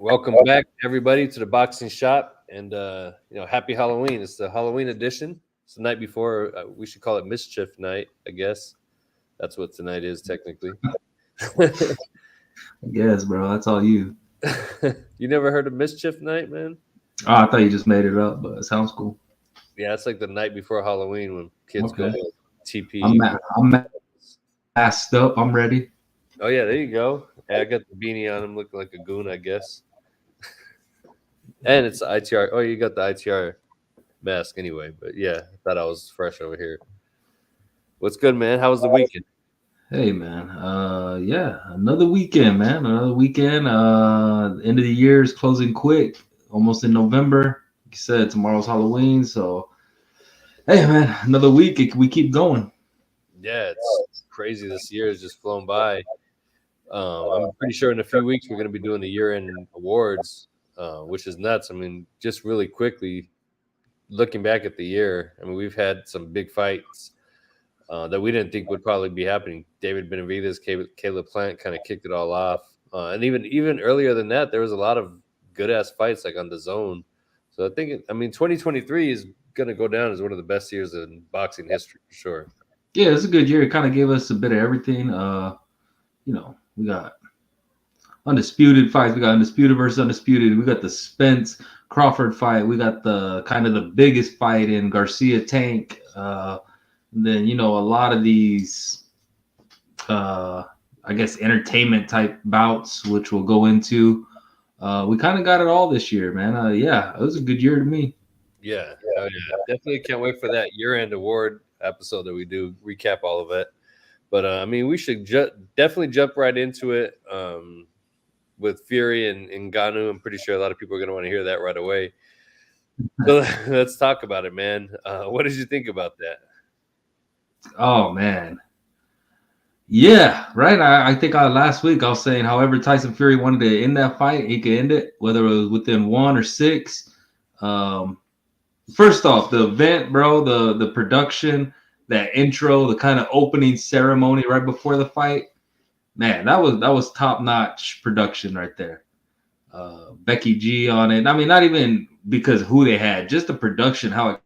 Welcome back, everybody, to the boxing shop, and happy Halloween. It's the Halloween edition. It's the night before. We should call it Mischief Night, I guess. That's what tonight is technically. Yes, bro. That's all you. You never heard of Mischief Night, man? Oh, I thought you just made it up, but it sounds cool. Yeah, it's like the night before Halloween when kids go Okay. TP. I'm masked up. I'm ready. Oh yeah, there you go. Yeah, I got the beanie on. I'm looking like a goon, I guess. And it's the ITR. Oh, you got the ITR mask anyway. But yeah, I thought I was fresh over here. What's good, man? How was the weekend? Hey, man. Yeah, another weekend, man. Another weekend. End of the year is closing quick. Almost in November. Like you said, tomorrow's Halloween. So, hey, man, another week. We keep going. Yeah, it's crazy. This year has just flown by. I'm pretty sure in a few weeks we're going to be doing the year-end awards, which is nuts. I mean, just really quickly looking back at the year, I mean, we've had some big fights that we didn't think would probably be happening. David Benavidez, Caleb Plant kind of kicked it all off, and even earlier than that, there was a lot of good-ass fights like on the zone. So I mean, 2023 is going to go down as one of the best years in boxing history for sure. Yeah, it's a good year. It kind of gave us a bit of everything. We got undisputed fights. We got undisputed versus undisputed. We got the Spence Crawford fight. We got the kind of the biggest fight in Garcia Tank. And then a lot of these, I guess, entertainment type bouts, which we'll go into. We kind of got it all this year, man. Yeah, it was a good year to me. Yeah, oh yeah, definitely can't wait for that year-end award episode that we do recap all of it. But I mean, we should definitely jump right into it with Fury and Ngannou. I'm pretty sure a lot of people are going to want to hear that right away. So let's talk about it, man. What did you think about that? Oh man, yeah, right. I think last week I was saying, however Tyson Fury wanted to end that fight, he could end it, whether it was within 1 or 6. Um, First off, the event, bro, the production, that intro, the kind of opening ceremony right before the fight, man, that was top notch production right there. Becky G on it. I mean, not even because who they had, just the production, how it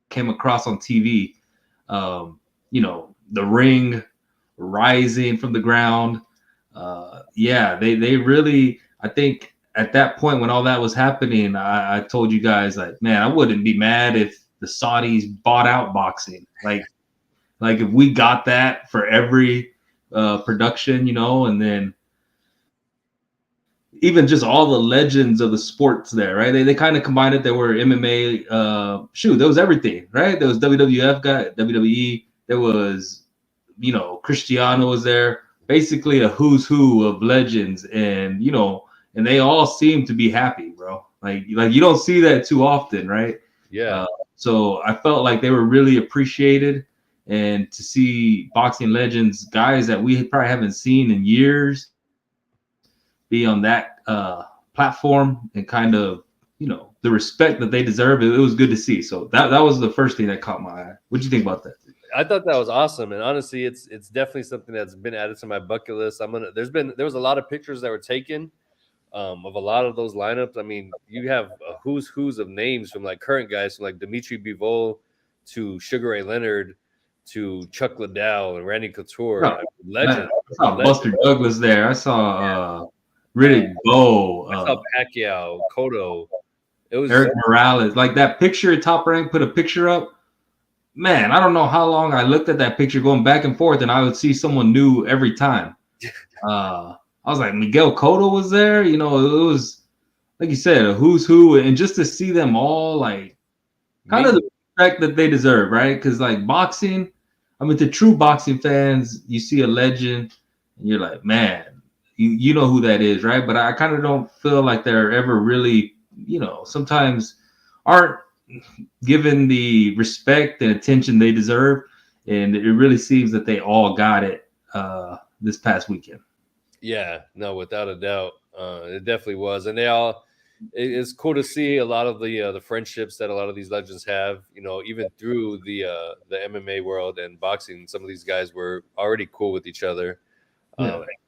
came across on TV. The ring rising from the ground. Yeah, they really. I think at that point when all that was happening, I told you guys like, man, I wouldn't be mad if the Saudis bought out boxing. Like if we got that for every production, and then even just all the legends of the sports there, right? They kind of combined it. There were MMA, there was everything, right? There was WWF guy, WWE. There was, Cristiano was there. Basically a who's who of legends, and they all seem to be happy, bro. Like you don't see that too often, right? Yeah. So I felt like they were really appreciated, and to see boxing legends, guys that we probably haven't seen in years, be on that platform and kind of the respect that they deserve. It was good to see. So that was the first thing that caught my eye. What do you think about that? I thought that was awesome, and honestly, it's definitely something that's been added to my bucket list. There was a lot of pictures that were taken of a lot of those lineups. I mean, you have a who's of names from like current guys, from like Dimitri Bivol to Sugar Ray Leonard to Chuck Liddell and Randy Couture. Oh, Legend. I saw Buster Douglas there. I saw Riddick Bowe, I saw Pacquiao, Cotto. It was Eric Morales. Like that picture, Top Rank put a picture up. Man, I don't know how long I looked at that picture going back and forth, and I would see someone new every time. I was like, Miguel Cotto was there. It was, like you said, a who's who. And just to see them all, like, kind of the respect that they deserve, right? Because, like, boxing, I mean, to true boxing fans, you see a legend, and you're like, man, you know who that is, right? But I kind of don't feel like they're ever really, sometimes aren't given the respect and attention they deserve. And it really seems that they all got it this past weekend. Yeah, no, without a doubt, it definitely was, and it's cool to see a lot of the friendships that a lot of these legends have. Even through the MMA world and boxing, some of these guys were already cool with each other.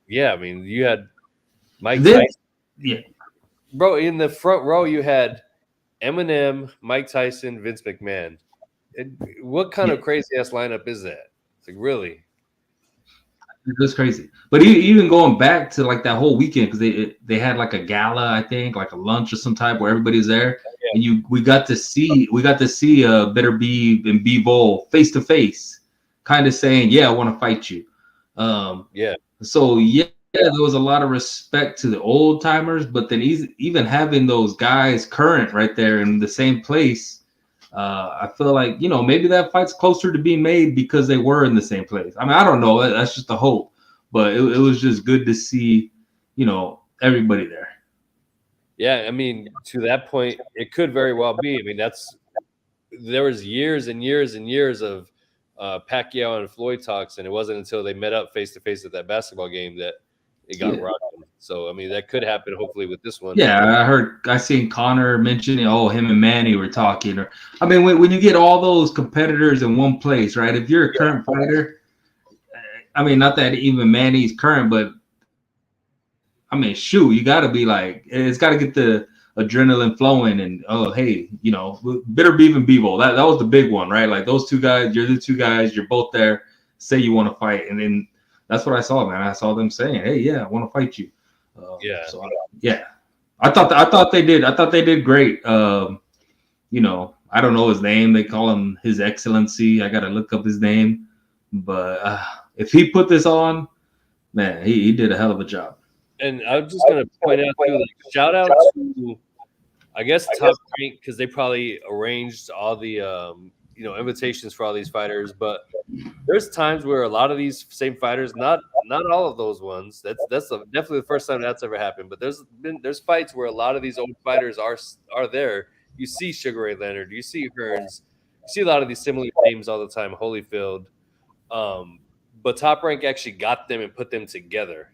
Yeah, I mean, you had Mike Tyson. Yeah. bro. In the front row, you had Eminem, Mike Tyson, Vince McMahon. What kind Yeah, of crazy ass lineup is that? It's like really, it was crazy. But even going back to like that whole weekend, because they had like a gala, I think, like a lunch or some type where everybody's there, and we got to see Better Be and Bivol face to face, kind of saying, "Yeah, I want to fight you." yeah, So yeah, there was a lot of respect to the old timers, but then even having those guys current right there in the same place, I feel like maybe that fight's closer to being made because they were in the same place. I mean, I don't know. That's just a hope, but it was just good to see, everybody there. yeah. I mean, to that point, it could very well be. I mean, there was years and years and years of Pacquiao and Floyd talks, and it wasn't until they met up face to face at that basketball game that it got Yeah. rocking. So, I mean, that could happen. Hopefully, with this one. Yeah, I seen Connor mentioning, oh, him and Manny were talking. Or, I mean, when you get all those competitors in one place, right? If you're a current fighter, I mean, not that even Manny's current, but I mean, shoot, you got to be like, it's got to get the adrenaline flowing. And oh, hey, Bitter Beef and Bevo, that was the big one, right? Like those two guys, you're the two guys, you're both there. Say you want to fight, and then that's what I saw, man. I saw them saying, hey, yeah, I want to fight you. Yeah. So yeah, I thought they did. I thought they did great. I don't know his name. They call him His Excellency. I got to look up his name, but if he put this on, man, he did a hell of a job. And I'm just gonna point out too, like shout out to I guess Top Rank because they probably arranged all the invitations for all these fighters. But there's times where a lot of these same fighters, not all of those ones. That's definitely the first time that's ever happened. But there's fights where a lot of these old fighters are there. You see Sugar Ray Leonard, you see Hearns, you see a lot of these similar names all the time. Holyfield, but Top Rank actually got them and put them together.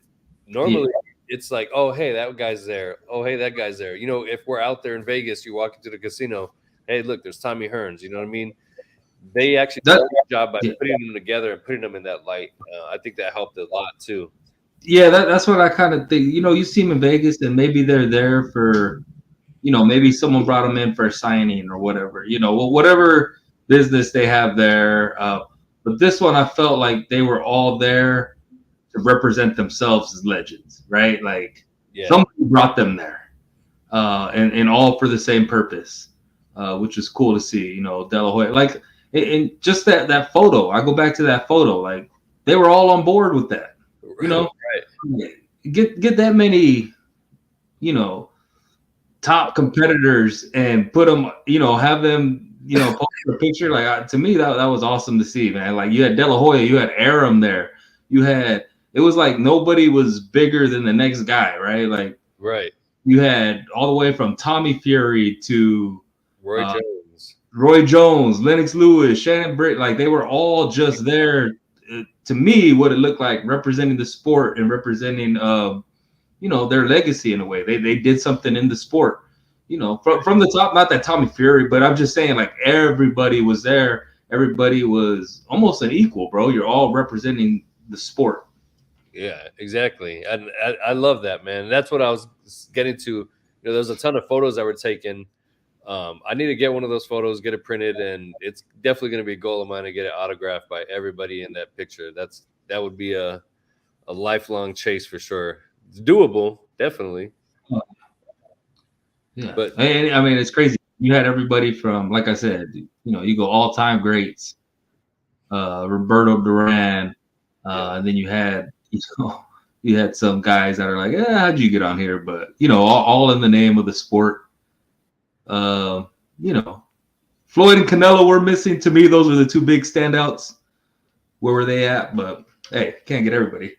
Yeah, Normally, it's like, oh, hey, that guy's there. Oh, hey, that guy's there. If we're out there in Vegas, you walk into the casino. Hey, look, there's Tommy Hearns. You know what I mean? They actually did that a good job by yeah, putting them together and putting them in that light. I think that helped a lot too. yeah. That's what I kind of think. You see him in Vegas, and maybe they're there for maybe someone brought them in for a signing or whatever. Whatever business they have there. But this one, I felt like they were all there to represent themselves as legends, right? Like Yeah, somebody brought them there, and all for the same purpose, which is cool to see. De La Hoya, like, and just that photo. I go back to that photo, like they were all on board with that. You know, right. get that many, you know, top competitors and put them, have them, post a picture. Like to me, that was awesome to see, man. Like you had De La Hoya, you had Aram there, you had. It was like nobody was bigger than the next guy, right? Like Right. you had all the way from Tommy Fury to Roy Jones. Roy Jones, Lennox Lewis, Shannon Britt. Like they were all just there. To me, what it looked like representing the sport and representing, their legacy in a way. They did something in the sport, from the top. Not that Tommy Fury, but I'm just saying, like everybody was there. Everybody was almost an equal, bro. You're all representing the sport. Yeah, exactly. And I love that, man. That's what I was getting to. There's a ton of photos that were taken. I need to get one of those photos, get it printed, and it's definitely going to be a goal of mine to get it autographed by everybody in that picture. That would be a lifelong chase for sure. It's doable, definitely. Yeah, But and I mean it's crazy. You had everybody from, like I said, you go all-time greats, Roberto Duran, and then you had, you had some guys that are like, how'd you get on here? But all in the name of the sport. Uh, you know, Floyd and Canelo were missing. To me, those are the two big standouts. Where were they at? But hey, can't get everybody.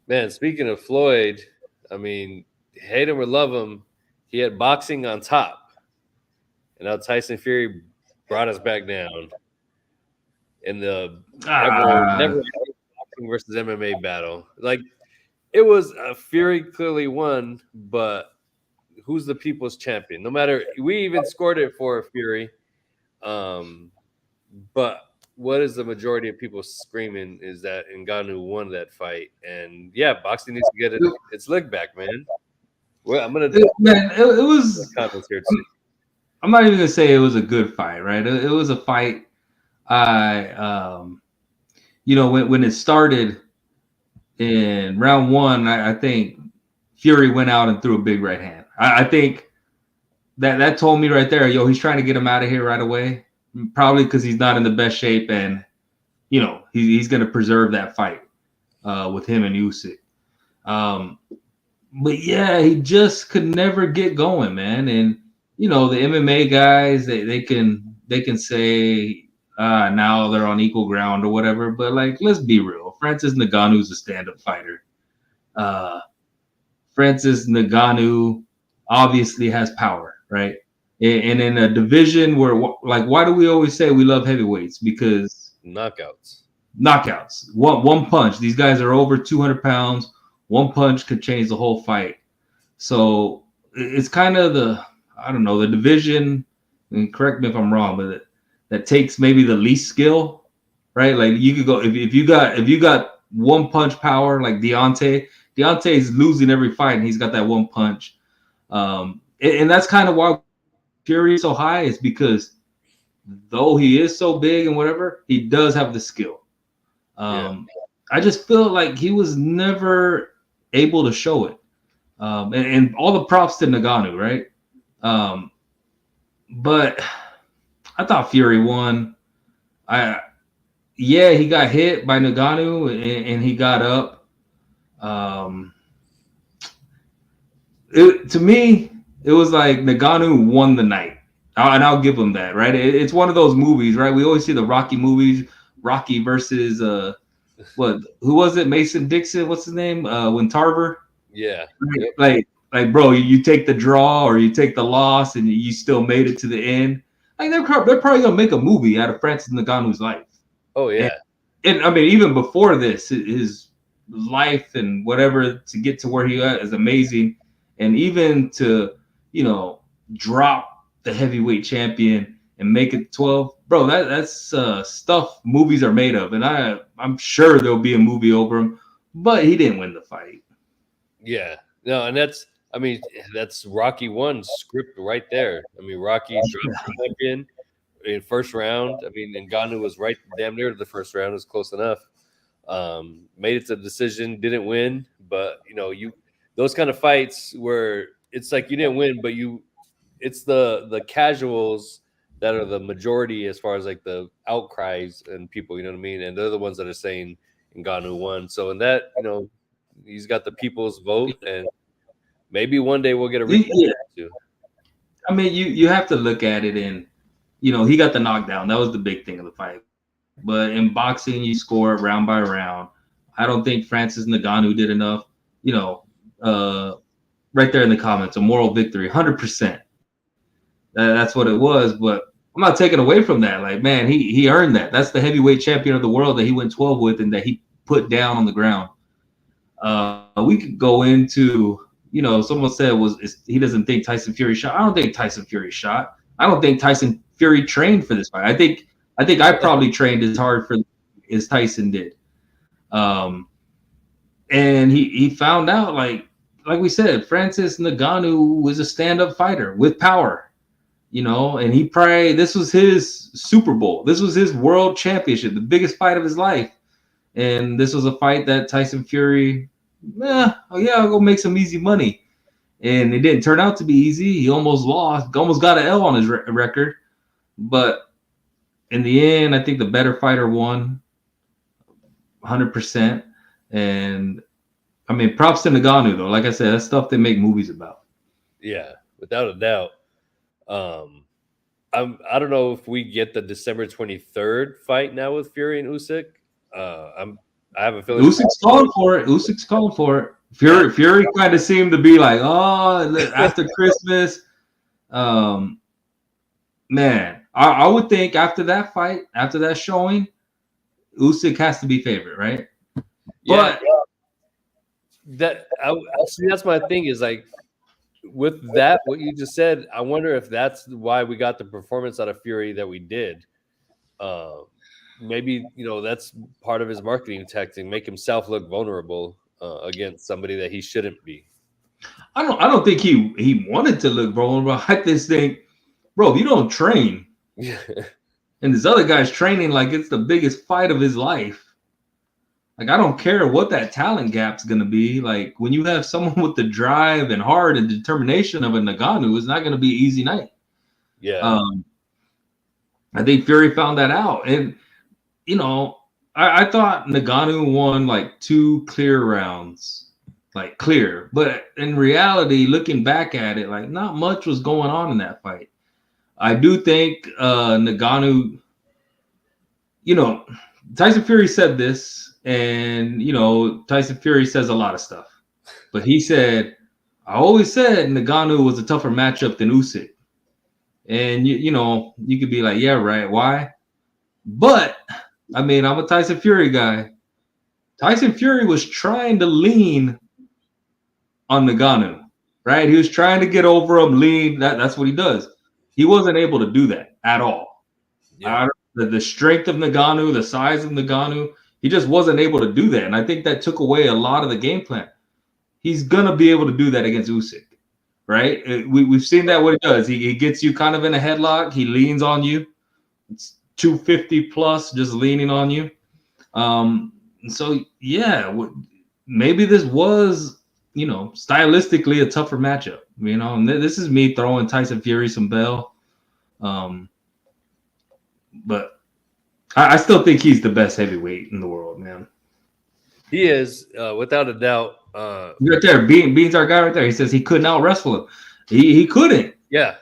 man, speaking of Floyd, I mean, hate him or love him, he had boxing on top, and now Tyson Fury brought us back down in the never boxing versus MMA battle. Like it was Fury clearly won, but who's the people's champion? No matter, we even scored it for Fury, but what is the majority of people screaming is that Ngannou won that fight, and yeah, boxing needs to get its leg back, man. Well, I'm gonna Man, it was. comments here too. I'm not even gonna say it was a good fight, right? It was a fight. I, when it started in round one, I think Fury went out and threw a big right hand. I think that told me right there, yo, he's trying to get him out of here right away. Probably because he's not in the best shape, and he's going to preserve that fight with him and Usyk. But yeah, he just could never get going, man. And the MMA guys, they can say now they're on equal ground or whatever. But like, let's be real. Francis Ngannou's a stand-up fighter. Uh, Francis Ngannou obviously has power, right? And in a division where, like, why do we always say we love heavyweights? Because knockouts, one punch. These guys are over 200 pounds. One punch could change the whole fight. So it's kind of the division. And correct me if I'm wrong, but that takes maybe the least skill, right? Like you could go if you got one punch power like Deontay. Deontay is losing every fight, and he's got that one punch. And that's kind of why Fury is so high, is because though he is so big and whatever, he does have the skill. I just feel like he was never able to show it. And all the props to Ngannou, right? But I thought Fury won. He got hit by Ngannou and he got up. To me, it was like Ngannou won the night, and I'll give him that. Right? It's one of those movies, right? We always see the Rocky movies, Rocky versus who was it? Mason Dixon, what's his name? Tarver. Yeah. Yep. Like, bro, you take the draw or you take the loss, and you still made it to the end. Like they're probably gonna make a movie out of Francis Ngannou's life. Oh yeah. And I mean, even before this, his life and whatever to get to where he is amazing, and even to drop the heavyweight champion and make it 12, bro. That's stuff movies are made of, and I'm sure there'll be a movie over him, but he didn't win the fight. Yeah, no, and that's Rocky 1 script right there. I mean, Rocky dropped the champion in first round. I mean, Ngannou was right damn near to the first round. It was close enough. Made it to the decision, didn't win, but those kind of fights where it's like you didn't win, but it's the casuals that are the majority as far as like the outcries and people, you know what I mean? And they're the ones that are saying Ngannou won. So in that, he's got the people's vote, and maybe one day we'll get a rematch too. I mean, you have to look at it, and he got the knockdown. That was the big thing of the fight. But in boxing, you score round by round. I don't think Francis Ngannou did enough. Right there in the comments, a moral victory, 100%. That's what it was. But I'm not taking away from that. Like, man, he earned that. That's the heavyweight champion of the world that he went 12 with and that he put down on the ground. We could go into, someone said he doesn't think Tyson Fury shot. I don't think Tyson Fury shot. I don't think Tyson Fury trained for this fight. I think I probably trained as hard as Tyson did. And he found out, like we said, Francis Ngannou was a stand-up fighter with power, and this was his Super Bowl. This was his world championship, the biggest fight of his life. And this was a fight that Tyson Fury, I'll go make some easy money. And it didn't turn out to be easy. He almost lost, almost got an L on his record. But in the end, I think the better fighter won 100%. And I mean, props to Ngannou, though. Like I said, that's stuff they make movies about. Yeah, without a doubt. I don't know if we get the December 23rd fight now with Fury and Usyk. I have a feeling Usyk's calling for it. Fury kind of seemed to be like, after Christmas. Man, I would think after that fight, after that showing, Usyk has to be favorite, right? Yeah, but that's my thing is like with that, what you just said, I wonder if that's why we got the performance out of Fury that we did. Maybe, that's part of his marketing tactic, make himself look vulnerable against somebody that he shouldn't be. I don't think he wanted to look vulnerable. I just think, bro, if you don't train, and this other guy's training like it's the biggest fight of his life. Like, I don't care what that talent gap's gonna be. Like, when you have someone with the drive and heart and determination of a Ngannou, it's not gonna be an easy night. Yeah. I think Fury found that out, and I thought Ngannou won like 2 clear rounds, like clear. But in reality, looking back at it, like not much was going on in that fight. I do think Ngannou, Tyson Fury said this, and Tyson Fury says a lot of stuff, but he said, "I always said Ngannou was a tougher matchup than Usyk," and you could be like, "Yeah, right. Why?" But I mean, I'm a Tyson Fury guy. Tyson Fury was trying to lean on Ngannou, right? He was trying to get over him, lean. That's what he does. He wasn't able to do that at all. Yeah. The strength of Ngannou, the size of Ngannou, he just wasn't able to do that. And I think that took away a lot of the game plan. He's going to be able to do that against Usyk, right? We've seen that what he does. He gets you kind of in a headlock. He leans on you. It's 250 plus just leaning on you. So, yeah, maybe this was, stylistically a tougher matchup, and this is me throwing Tyson Fury some bell. But I still think he's the best heavyweight in the world, man. He is, without a doubt. Right there, Bean's our guy right there. He says he couldn't out wrestle him. He couldn't. Yeah.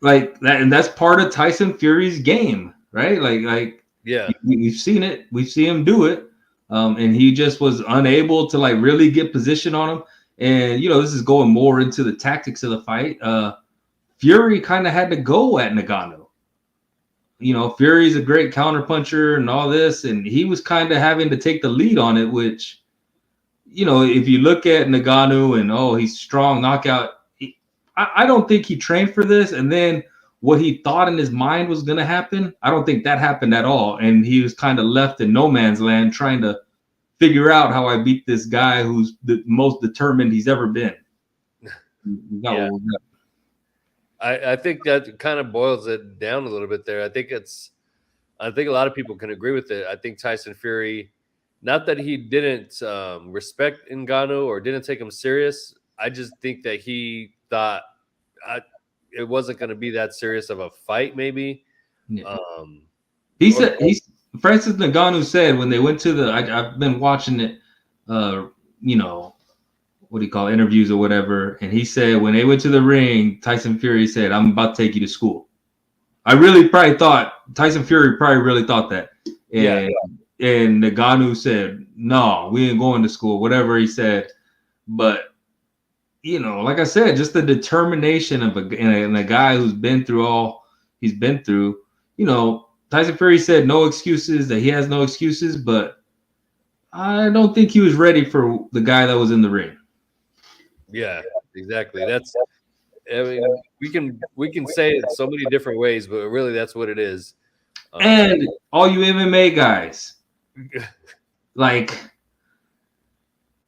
Like that, and that's part of Tyson Fury's game, right? Like yeah. We've seen it. We've seen him do it, and he just was unable to like really get position on him. And this is going more into the tactics of the fight. Fury kind of had to go at Ngannou. Fury's a great counterpuncher and all this, and he was kind of having to take the lead on it, which, if you look at Ngannou and, he's strong knockout, I don't think he trained for this. And then what he thought in his mind was going to happen, I don't think that happened at all. And he was kind of left in no man's land trying to figure out how I beat this guy who's the most determined he's ever been. Yeah. I think that kind of boils it down a little bit there. I think a lot of people can agree with it. I think Tyson Fury, not that he didn't respect Ngannou or didn't take him serious. I just think that he thought it wasn't going to be that serious of a fight, maybe. Yeah. Francis Ngannou said when they went to I've been watching it, what do you call interviews or whatever, and he said when they went to the ring, Tyson Fury said, "I'm about to take you to school." I really probably thought Tyson Fury probably really thought that, and Ngannou said, "No, we ain't going to school," whatever he said. But like I said, just the determination of a guy who's been through all he's been through. Tyson Fury said no excuses, that he has no excuses, but I don't think he was ready for the guy that was in the ring. Yeah, exactly. We can say it so many different ways, but really that's what it is. And all you MMA guys, like,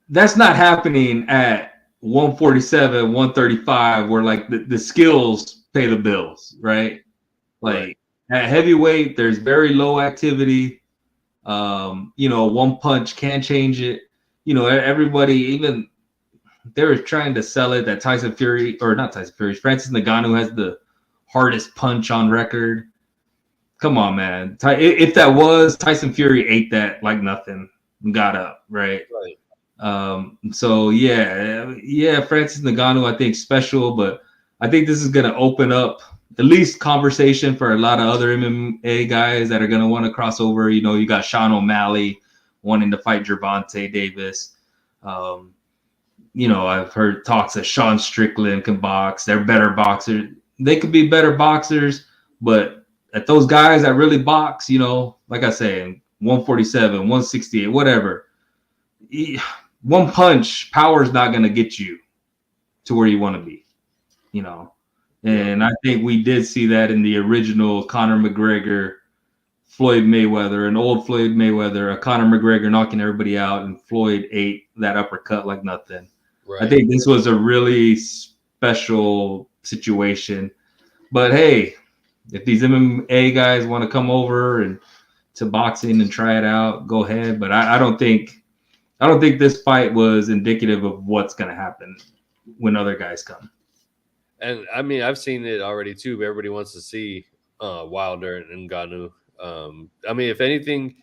that's not happening at 147, 135, where like the skills pay the bills, right? Like at heavyweight, there's very low activity. One punch can change it. Everybody, even they were trying to sell it that Tyson Fury, or not Tyson Fury, Francis Ngannou has the hardest punch on record. Come on, man. If that was, Tyson Fury ate that like nothing and got up, right? So yeah, Francis Ngannou, I think special, but I think this is going to open up at least conversation for a lot of other MMA guys that are going to want to cross over. You got Sean O'Malley wanting to fight Gervonta Davis. I've heard talks that Sean Strickland can box. They're better boxers. They could be better boxers, but at those guys that really box, like I say, 147, 168, whatever, one punch, power is not going to get you to where you want to be, And I think we did see that in the original Conor McGregor, Floyd Mayweather, an old Floyd Mayweather, a Conor McGregor knocking everybody out, and Floyd ate that uppercut like nothing. I think this was a really special situation. But hey, if these MMA guys want to come over and to boxing and try it out, go ahead. But I don't think this fight was indicative of what's going to happen when other guys come. And I mean, I've seen it already too. But everybody wants to see Wilder and Ngannou. I mean, if anything,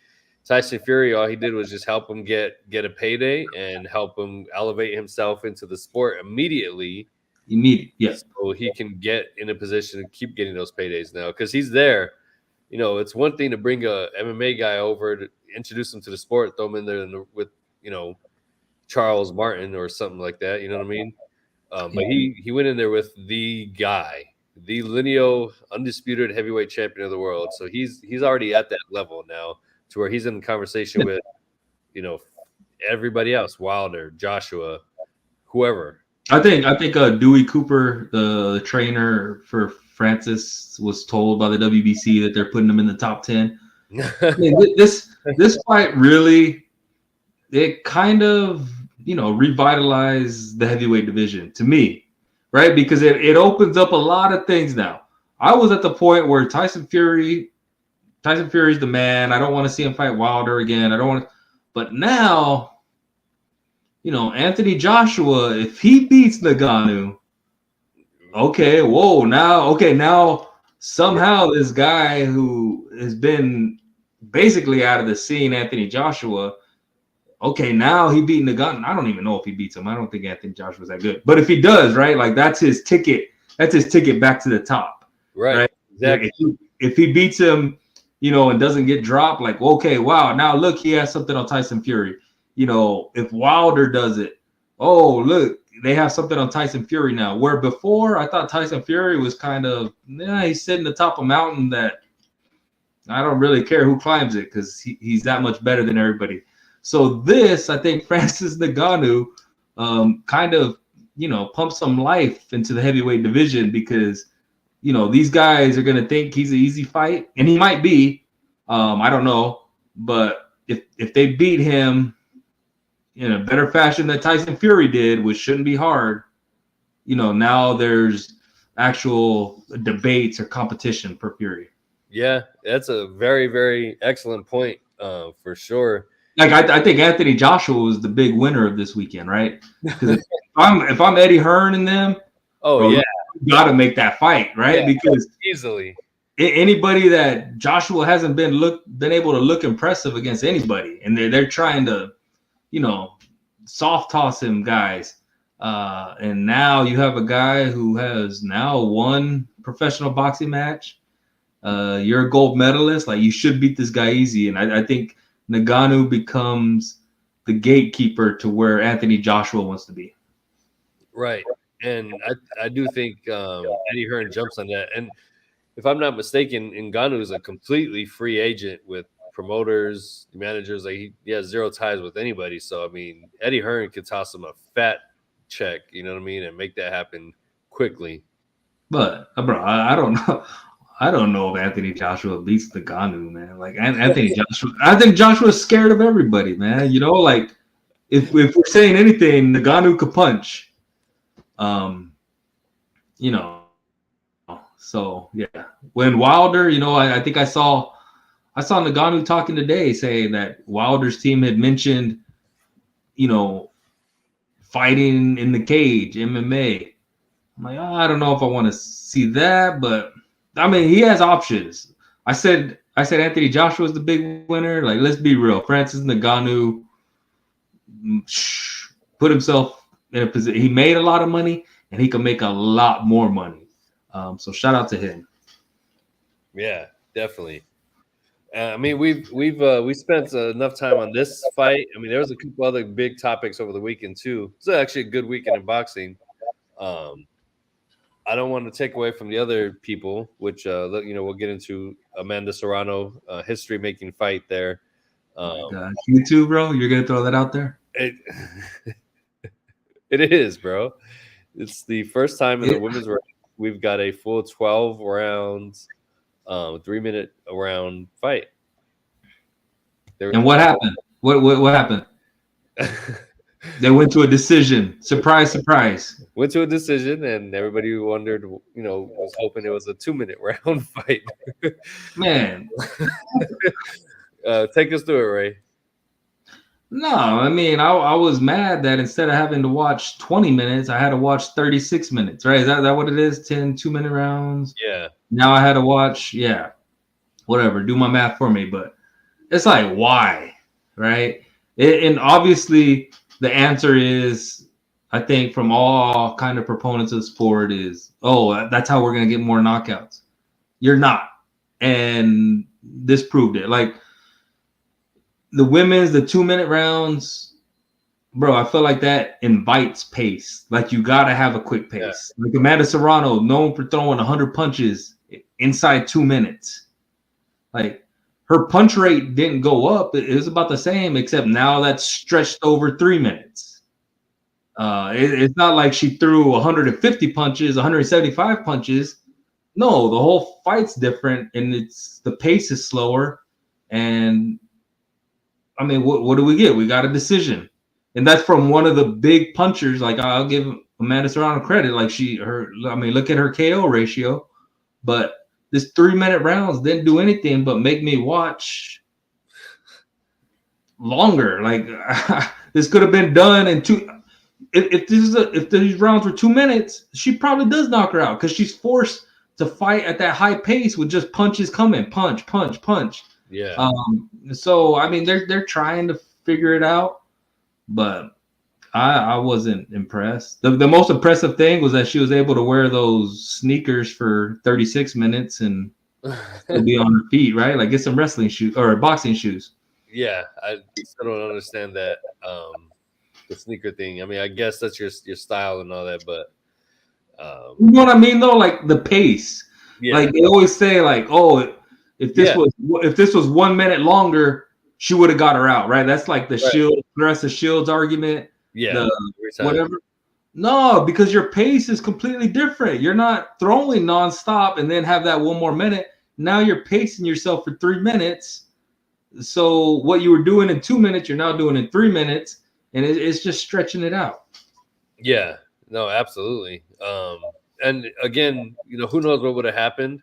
Tyson Fury, all he did was just help him get a payday and help him elevate himself into the sport immediately. Yeah. So he can get in a position to keep getting those paydays now because he's there. You know, it's one thing to bring a MMA guy over to introduce him to the sport, throw him in there with, you know, Charles Martin or something like that. You know what I mean? But he went in there with the guy, the lineal undisputed heavyweight champion of the world. So he's already at that level now to where he's in conversation with, you know, everybody else, Wilder, Joshua, whoever. I think Dewey Cooper, the trainer for Francis, was told by the WBC that they're putting him in the top 10. I mean, this fight really, it kind of, you know, revitalized the heavyweight division to me, right? Because it opens up a lot of things now. I was at the point where Tyson Fury's the man. I don't want to see him fight Wilder again. I don't want to, but now, you know, Anthony Joshua, if he beats Ngannou, now somehow this guy who has been basically out of the scene, Anthony Joshua, now he beat Ngannou. I don't even know if he beats him. I don't think Anthony Joshua's that good. But if he does, right, like that's his ticket. That's his ticket back to the top. Right? Exactly. If he beats him, you know, and doesn't get dropped, like, okay, wow, now look, he has something on Tyson Fury. You know, if Wilder does it, oh, look, they have something on Tyson Fury now. Where before, I thought Tyson Fury was kind of, he's sitting atop a mountain that I don't really care who climbs it because he's that much better than everybody. So this, I think Francis Ngannou kind of, you know, pumps some life into the heavyweight division because, you know, these guys are going to think he's an easy fight. And he might be. I don't know. But if they beat him in a better fashion than Tyson Fury did, which shouldn't be hard, you know, now there's actual debates or competition for Fury. Yeah, that's a very, very excellent point for sure. Like I think Anthony Joshua was the big winner of this weekend, right? Because if I'm Eddie Hearn and them, you got to make that fight, right? Yeah, because easily anybody that Joshua hasn't been able to look impressive against anybody, and they're trying to, you know, soft toss him guys. And now you have a guy who has now won professional boxing match. You're a gold medalist. Like, you should beat this guy easy. And I think Ngannou becomes the gatekeeper to where Anthony Joshua wants to be. Right. And I do think Eddie Hearn jumps on that. And if I'm not mistaken, Ngannou is a completely free agent with promoters, managers. Like, he has zero ties with anybody. So, I mean, Eddie Hearn could toss him a fat check, you know what I mean, and make that happen quickly. But, bro, I don't know. I don't know if Anthony Joshua beats Ngannou, man. Like, Anthony Joshua, I think Joshua's scared of everybody, man. You know, like, if we're saying anything, Ngannou could punch. You know. So yeah, when Wilder, you know, I think I saw Ngannou talking today saying that Wilder's team had mentioned, you know, fighting in the cage, MMA. I'm like, I don't know if I want to see that, but I mean, he has options. I said Anthony Joshua is the big winner. Like, let's be real. Francis Ngannou put himself in a position. He made a lot of money, and he can make a lot more money. So shout out to him. Yeah, definitely. I mean, we spent enough time on this fight. I mean, there was a couple other big topics over the weekend too. It's actually a good weekend in boxing. I don't want to take away from the other people, which you know, we'll get into Amanda Serrano, history-making fight there. Oh my God. You too, bro? You're gonna throw that out there? It is, bro. It's the first time in the women's rank we've got a full 12 rounds, 3-minute round fight. And what happened? What happened? They went to a decision. Surprise, surprise. Went to a decision, and everybody wondered, was hoping it was a 2-minute round fight. Man, Take us through it, Ray. no, I mean, I was mad that instead of having to watch 20 minutes, I had to watch 36 minutes, right? Is that what it is? 10 2-minute rounds? Yeah. Now I had to watch, yeah, whatever. Do my math for me. But it's like, why? Right? And obviously, the answer is, I think, from all kind of proponents of the sport is, oh, that's how we're going to get more knockouts. You're not. And this proved it. Like, the women's, the 2-minute rounds, bro, I feel like that invites pace. Like, you got to have a quick pace. Yeah. Like Amanda Serrano, known for throwing 100 punches inside 2 minutes. Like, her punch rate didn't go up. It was about the same, except now that's stretched over 3 minutes. It's not like she threw 150 punches, 175 punches. No, the whole fight's different, and the pace is slower. And I mean, what do we get? We got a decision, and that's from one of the big punchers. Like, I'll give Amanda Serrano credit. Like, look at her KO ratio, but this 3-minute rounds didn't do anything but make me watch longer. Like, this could have been done in two. If these rounds were 2 minutes, she probably does knock her out because she's forced to fight at that high pace with just punches coming, punch, punch, punch. Yeah. So I mean, they're trying to figure it out, but I wasn't impressed. The most impressive thing was that she was able to wear those sneakers for 36 minutes and be on her feet, right? Like, get some wrestling shoes or boxing shoes. Yeah, I still don't understand that the sneaker thing. I mean, I guess that's your style and all that, but you know what I mean, though? Like, the pace. Yeah. Like, they always say, like, oh, if this was 1 minute longer, she would have got her out, right? That's like the Shield, rest of Shield's argument. Yeah, whatever. No, because your pace is completely different. You're not throwing nonstop and then have that 1 more minute. Now you're pacing yourself for 3 minutes. So what you were doing in 2 minutes, you're now doing in 3 minutes, and it's just stretching it out. Yeah, no, absolutely. And again, who knows what would have happened.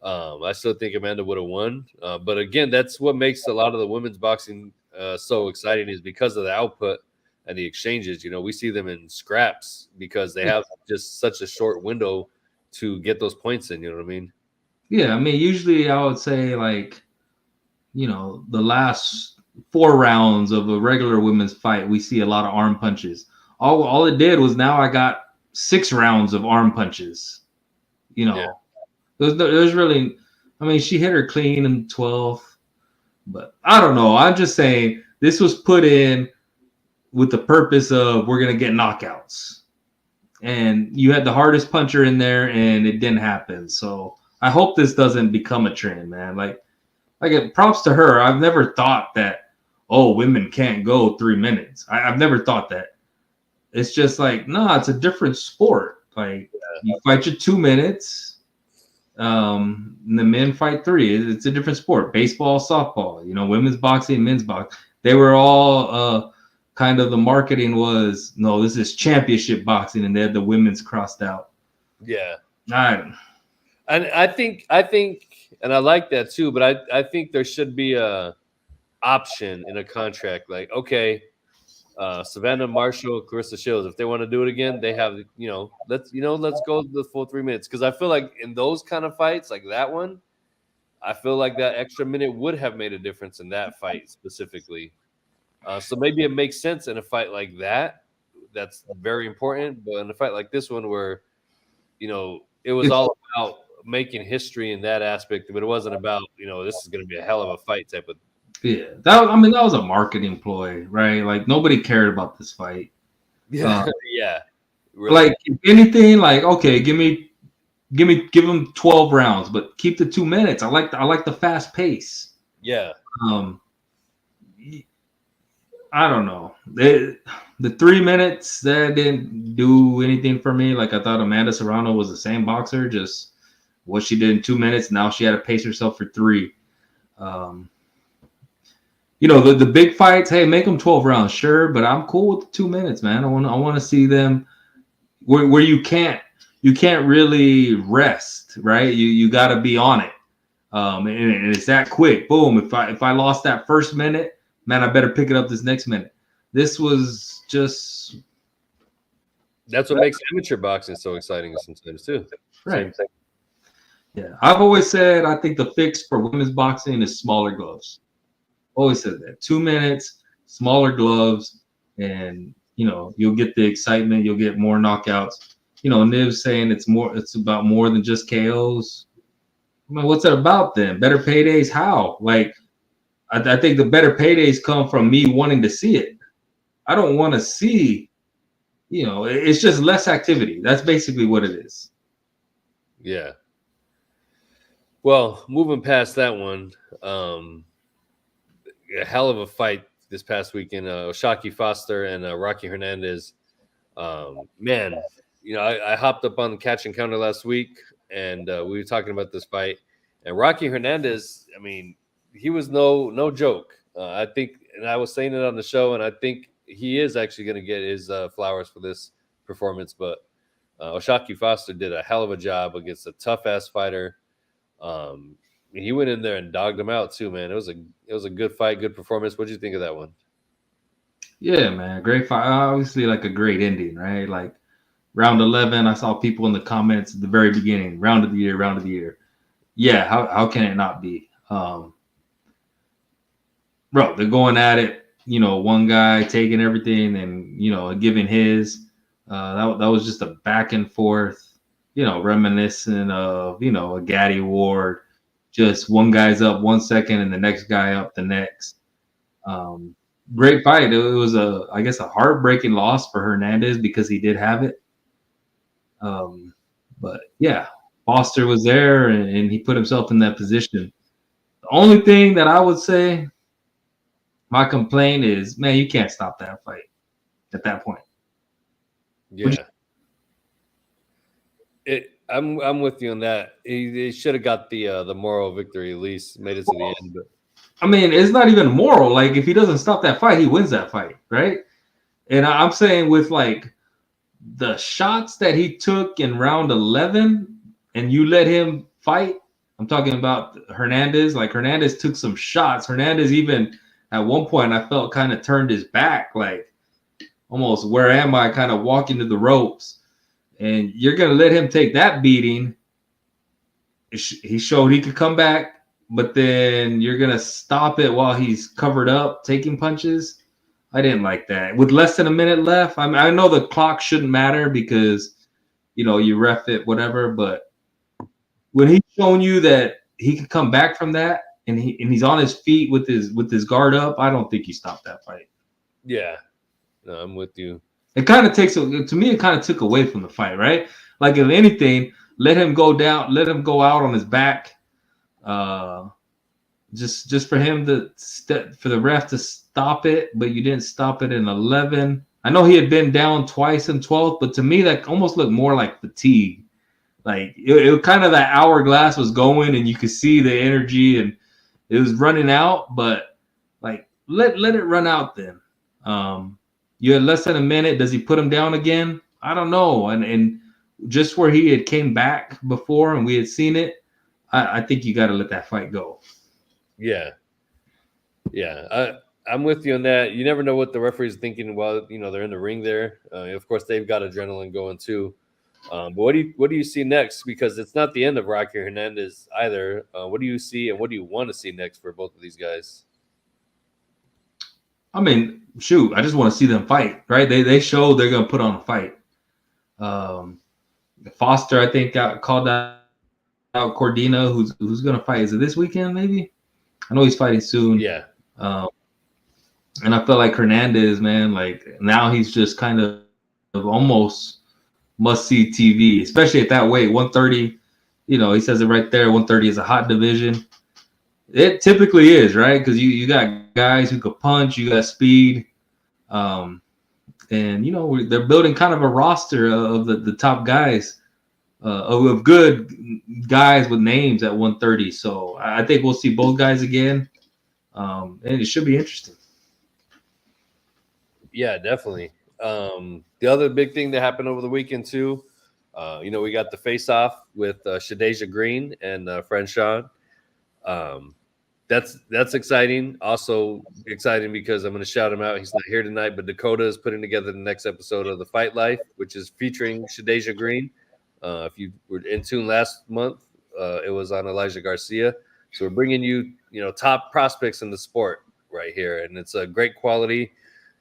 I still think Amanda would have won. But again, that's what makes a lot of the women's boxing so exciting, is because of the output and the exchanges. We see them in scraps because they have just such a short window to get those points in. You know what I mean? Yeah, I mean, usually I would say, like, the last 4 rounds of a regular women's fight, we see a lot of arm punches. All it did was now I got 6 rounds of arm punches. Yeah. There's really, I mean, she hit her clean in 12th, but I don't know. I'm just saying this was put in with the purpose of we're going to get knockouts. And you had the hardest puncher in there, and it didn't happen. So I hope this doesn't become a trend, man. Like props to her. I've never thought that, women can't go 3 minutes. I've never thought that. It's just like, no, it's a different sport. Like, you fight your 2 minutes. And the men fight 3. It's a different sport. Baseball, softball, women's boxing, men's boxing. They were all kind of, the marketing was, no, this is championship boxing, and they had the women's crossed out. Yeah. And I think, and I like that too, but I think there should be a option in a contract. Like, okay, Savannah Marshall, Clarissa Shields, if they want to do it again, they have, let's go the full 3 minutes. Because I feel like in those kind of fights, like that one, I feel like that extra minute would have made a difference in that fight specifically. So maybe it makes sense in a fight like that. That's very important. But in a fight like this one, where, it was all about making history in that aspect, but it wasn't about, this is going to be a hell of a fight type of. Yeah, that was a marketing ploy, right? Like, nobody cared about this fight. Yeah, yeah. Really. Like, if anything, like, okay, give them 12 rounds, but keep the 2 minutes. I like the fast pace. Yeah. I don't know. The 3 minutes, that didn't do anything for me. Like, I thought Amanda Serrano was the same boxer, just what she did in 2 minutes. Now she had to pace herself for 3. the big fights. Hey, make them 12 rounds, sure, but I'm cool with the 2 minutes, man. I want to see them where you can't really rest, right? You got to be on it. And it's that quick. Boom. If I lost that first minute, man, I better pick it up this next minute. This was just That's what makes amateur boxing so exciting sometimes too. right. Same thing. Yeah, I've always said I think the fix for women's boxing is smaller gloves. Always said that. 2 minutes, smaller gloves, and you'll get the excitement. You'll get more knockouts. Niv's saying it's about more than just KOs. I mean, what's it about then? Better paydays? How? Like, I think the better paydays come from me wanting to see it. I don't want to see, it's just less activity. That's basically what it is. Yeah. Well, moving past that one, a hell of a fight this past weekend. Oshaki Foster and Rocky Hernandez. Man, I hopped up on Catch and Counter last week, and we were talking about this fight. And Rocky Hernandez, I mean, he was no joke. I think, and I was saying it on the show, and I think he is actually going to get his flowers for this performance. But Oshaki Foster did a hell of a job against a tough ass fighter. He went in there and dogged him out too, man. It was a good fight, good performance. What did you think of that one? Yeah, man, great fight. Obviously, like a great ending, right? Like round 11, I saw people in the comments at the very beginning, round of the year, round of the year. Yeah, how can it not be? Bro, they're going at it. One guy taking everything and giving his. That was just a back and forth. Reminiscent of a Gaddy Ward. Just one guy's up 1 second and the next guy up the next. Great fight. It was I guess a heartbreaking loss for Hernandez because he did have it. But yeah, Foster was there and he put himself in that position. The only thing that I would say, my complaint is, man, you can't stop that fight at that point. Yeah. I'm with you on that. He should have got the moral victory, at least made it to the end. But I mean, it's not even moral. Like, if he doesn't stop that fight, he wins that fight, right? And I'm saying with like the shots that he took in round 11 and you let him fight, I'm talking about Hernandez. Like, Hernandez took some shots. Hernandez even at one point I felt kind of turned his back, like almost where am I kind of walking to the ropes. And you're going to let him take that beating. He showed he could come back, but then you're going to stop it while he's covered up taking punches. I didn't like that. With less than a minute left, I mean, I know the clock shouldn't matter because, you ref it, whatever. But when he's shown you that he can come back from that and he's on his feet with his guard up, I don't think he stopped that fight. yeah, no, I'm with you. It kind of to me, it kind of took away from the fight, right? Like, if anything, let him go down, let him go out on his back. Just for him for the ref to stop it, but you didn't stop it in 11. I know he had been down twice in 12th, but to me that almost looked more like fatigue. Like it kind of, that hourglass was going and you could see the energy and it was running out, but like let it run out then. You had less than a minute. Does he put him down again? I don't know. And just where he had came back before and we had seen it, I think you got to let that fight go. Yeah. I'm with you on that. You never know what the referee's thinking while they're in the ring there. Of course, they've got adrenaline going too. But what do you see next? Because it's not the end of Rocky Hernandez either. What do you see and what do you want to see next for both of these guys? I mean, shoot, I just want to see them fight, right? They showed they're going to put on a fight. Foster, I think, got called out Cordina, who's going to fight. Is it this weekend, maybe? I know he's fighting soon. Yeah. And I feel like Hernandez, man, like now he's just kind of almost must-see TV, especially at that weight, 130. He says it right there, 130 is a hot division. It typically is, right? Because you got guys who could punch, you got speed. And, they're building kind of a roster of the top guys, of good guys with names at 130. So I think we'll see both guys again. and it should be interesting. Yeah, definitely. The other big thing that happened over the weekend too, we got the face off with Shadeja Green and French Sean. Um, that's exciting. Also exciting because I'm going to shout him out. He's not here tonight, but Dakota is putting together the next episode of The Fight Life, which is featuring Shadeja Green. If you were in tune last month, it was on Elijah Garcia. So we're bringing you, top prospects in the sport right here, and it's a great quality.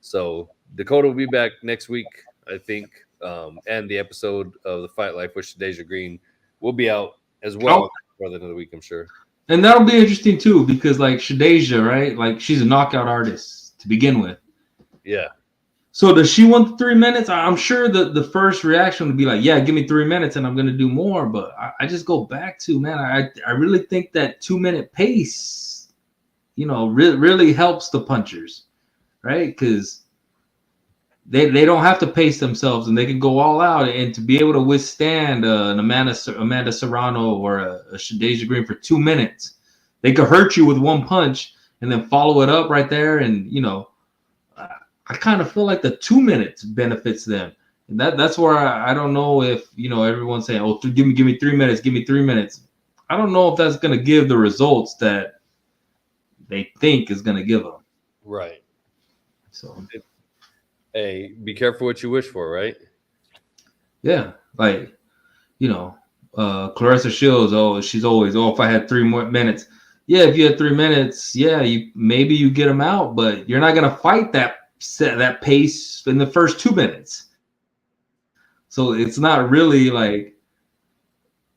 So Dakota will be back next week, I think, and the episode of The Fight Life with Shadeja Green will be out as well for the end of the week, I'm sure. And that'll be interesting too, because like Shadeja, right? Like she's a knockout artist to begin with. Yeah. So does she want the 3 minutes? I'm sure the first reaction would be like, yeah, give me 3 minutes and I'm going to do more. But I just go back to, man, I really think that 2 minute pace, really helps the punchers, right? Because they don't have to pace themselves and they can go all out. And to be able to withstand an Amanda Serrano or a Shadeja Green for 2 minutes, they could hurt you with one punch and then follow it up right there. And, I kind of feel like the 2 minutes benefits them. And that's where I don't know if, everyone's saying, oh, give me 3 minutes, give me 3 minutes. I don't know if that's going to give the results that they think is going to give them. Right. So, hey, be careful what you wish for, right? Yeah. Like, Clarissa Shields, she's always, if I had 3 more minutes. Yeah, if you had 3 minutes, yeah, maybe you get them out, but you're not going to fight that pace in the first 2 minutes. So it's not really like,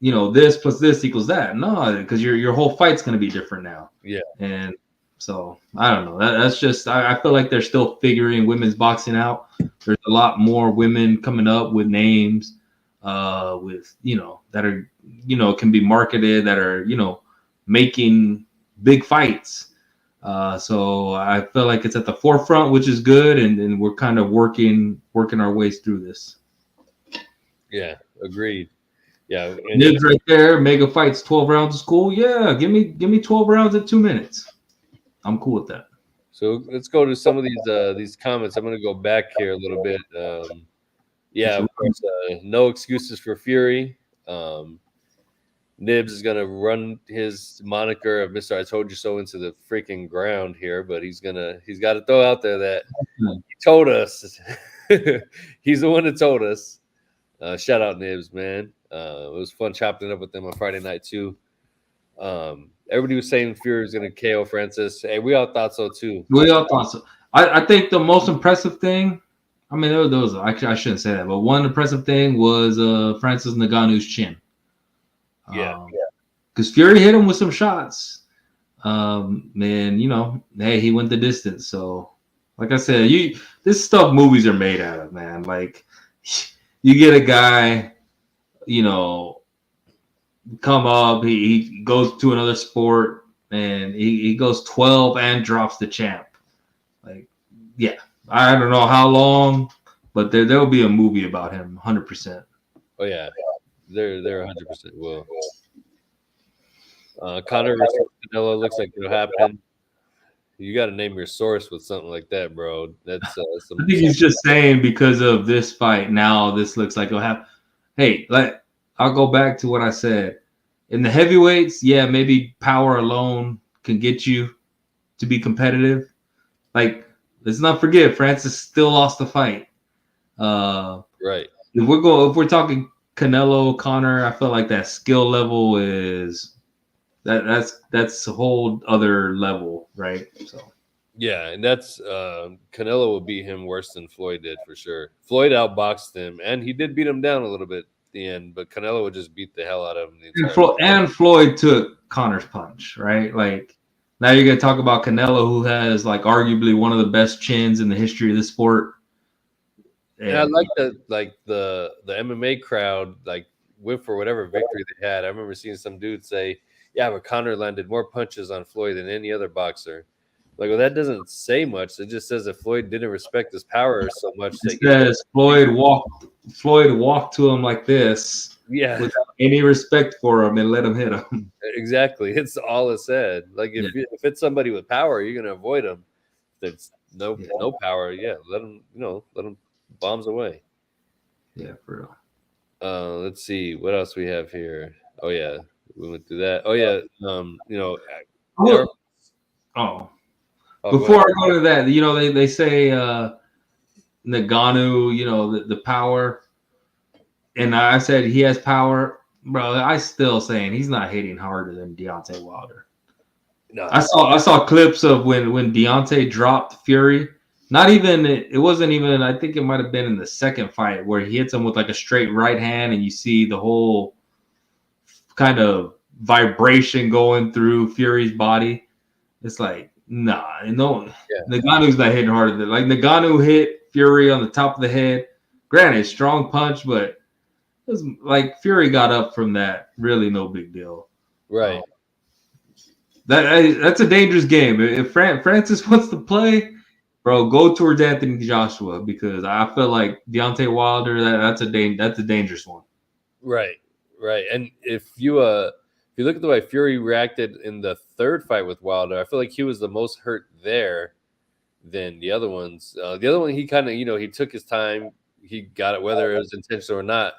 this plus this equals that. No, because your whole fight's going to be different now. Yeah. And so I don't know. That's just, I feel like they're still figuring women's boxing out. There's a lot more women coming up with names, with, that are, can be marketed, that are, making big fights. So I feel like it's at the forefront, which is good, and we're kind of working our ways through this. Yeah, agreed. Yeah, Nibs right there. Mega fights, 12 rounds of school. Yeah, give me 12 rounds at 2 minutes. I'm cool with that. So let's go to some of these comments. I'm going to go back here a little bit. Of course, no excuses for Fury. Nibs is going to run his moniker of Mr. I Told You So into the freaking ground here, but he's got to throw out there that he told us. He's the one that told us. Shout out Nibs, man. It was fun chopping it up with them on Friday night too. Everybody was saying Fury was going to KO Francis. Hey, we all thought so too. We all thought so. I think the most impressive thing, I mean, there was actually, I shouldn't say that, but one impressive thing was Francis Ngannou's chin. Yeah. Because Fury hit him with some shots. Man, hey, he went the distance. So, like I said, this stuff movies are made out of, man. Like, you get a guy, come up, he goes to another sport, and he goes 12 and drops the champ. Like, yeah, I don't know how long, but there'll be a movie about him, 100%. Oh yeah, they're 100% will. Conor versus Canelo looks like it'll happen. You got to name your source with something like that, bro. That's I think he's just saying because of this fight. Now this looks like it'll happen. Hey, I'll go back to what I said. In the heavyweights, yeah, maybe power alone can get you to be competitive. Like, let's not forget, Francis still lost the fight. Right. If we're talking Canelo, Conor, I feel like that skill level is that's a whole other level, right? So yeah, and that's Canelo will beat him worse than Floyd did for sure. Floyd outboxed him, and he did beat him down a little bit at the end, but Canelo would just beat the hell out of him. And Floyd took Conor's punch, right? Like, now you're gonna talk about Canelo, who has like arguably one of the best chins in the history of the sport. And I like that, like the MMA crowd, like went for whatever victory they had. I remember seeing some dude say, "Yeah, but Conor landed more punches on Floyd than any other boxer." Like, well, that doesn't say much. It just says that Floyd didn't respect his power so much. It says Floyd walked to him like this, Yeah, without any respect for him and let him hit him. exactly. It's all it said. Like Yeah, if it's somebody with power, you're gonna avoid them. If there's yeah, no power, yeah, let them bombs away. yeah, for real. Let's see what else we have here. Oh yeah, we went through that. Oh yeah, Eric. Well, oh, Oh, go before ahead. I go to that, they say Ngannou, the power, and I said he has power, bro. I still saying he's not hitting harder than Deontay Wilder. I No, saw clips of when Deontay dropped Fury. Not even it wasn't even. I think it might have been in the second fight where he hits him with like a straight right hand, and you see the whole kind of vibration going through Fury's body. It's like nah, no. yeah, Ngannou's not hitting harder than like Ngannou hit Fury on the top of the head. Granted, strong punch, but it was like Fury got up from that. Really, no big deal. Um, right. that's a dangerous game. If Francis wants to play, bro, go towards Anthony Joshua because I feel like Deontay Wilder. That's a dangerous one. Right, right. And if you look at the way Fury reacted in the third fight with Wilder, I feel like he was the most hurt there than the other ones. The other one, he kind of he took his time. He got it whether it was intentional or not.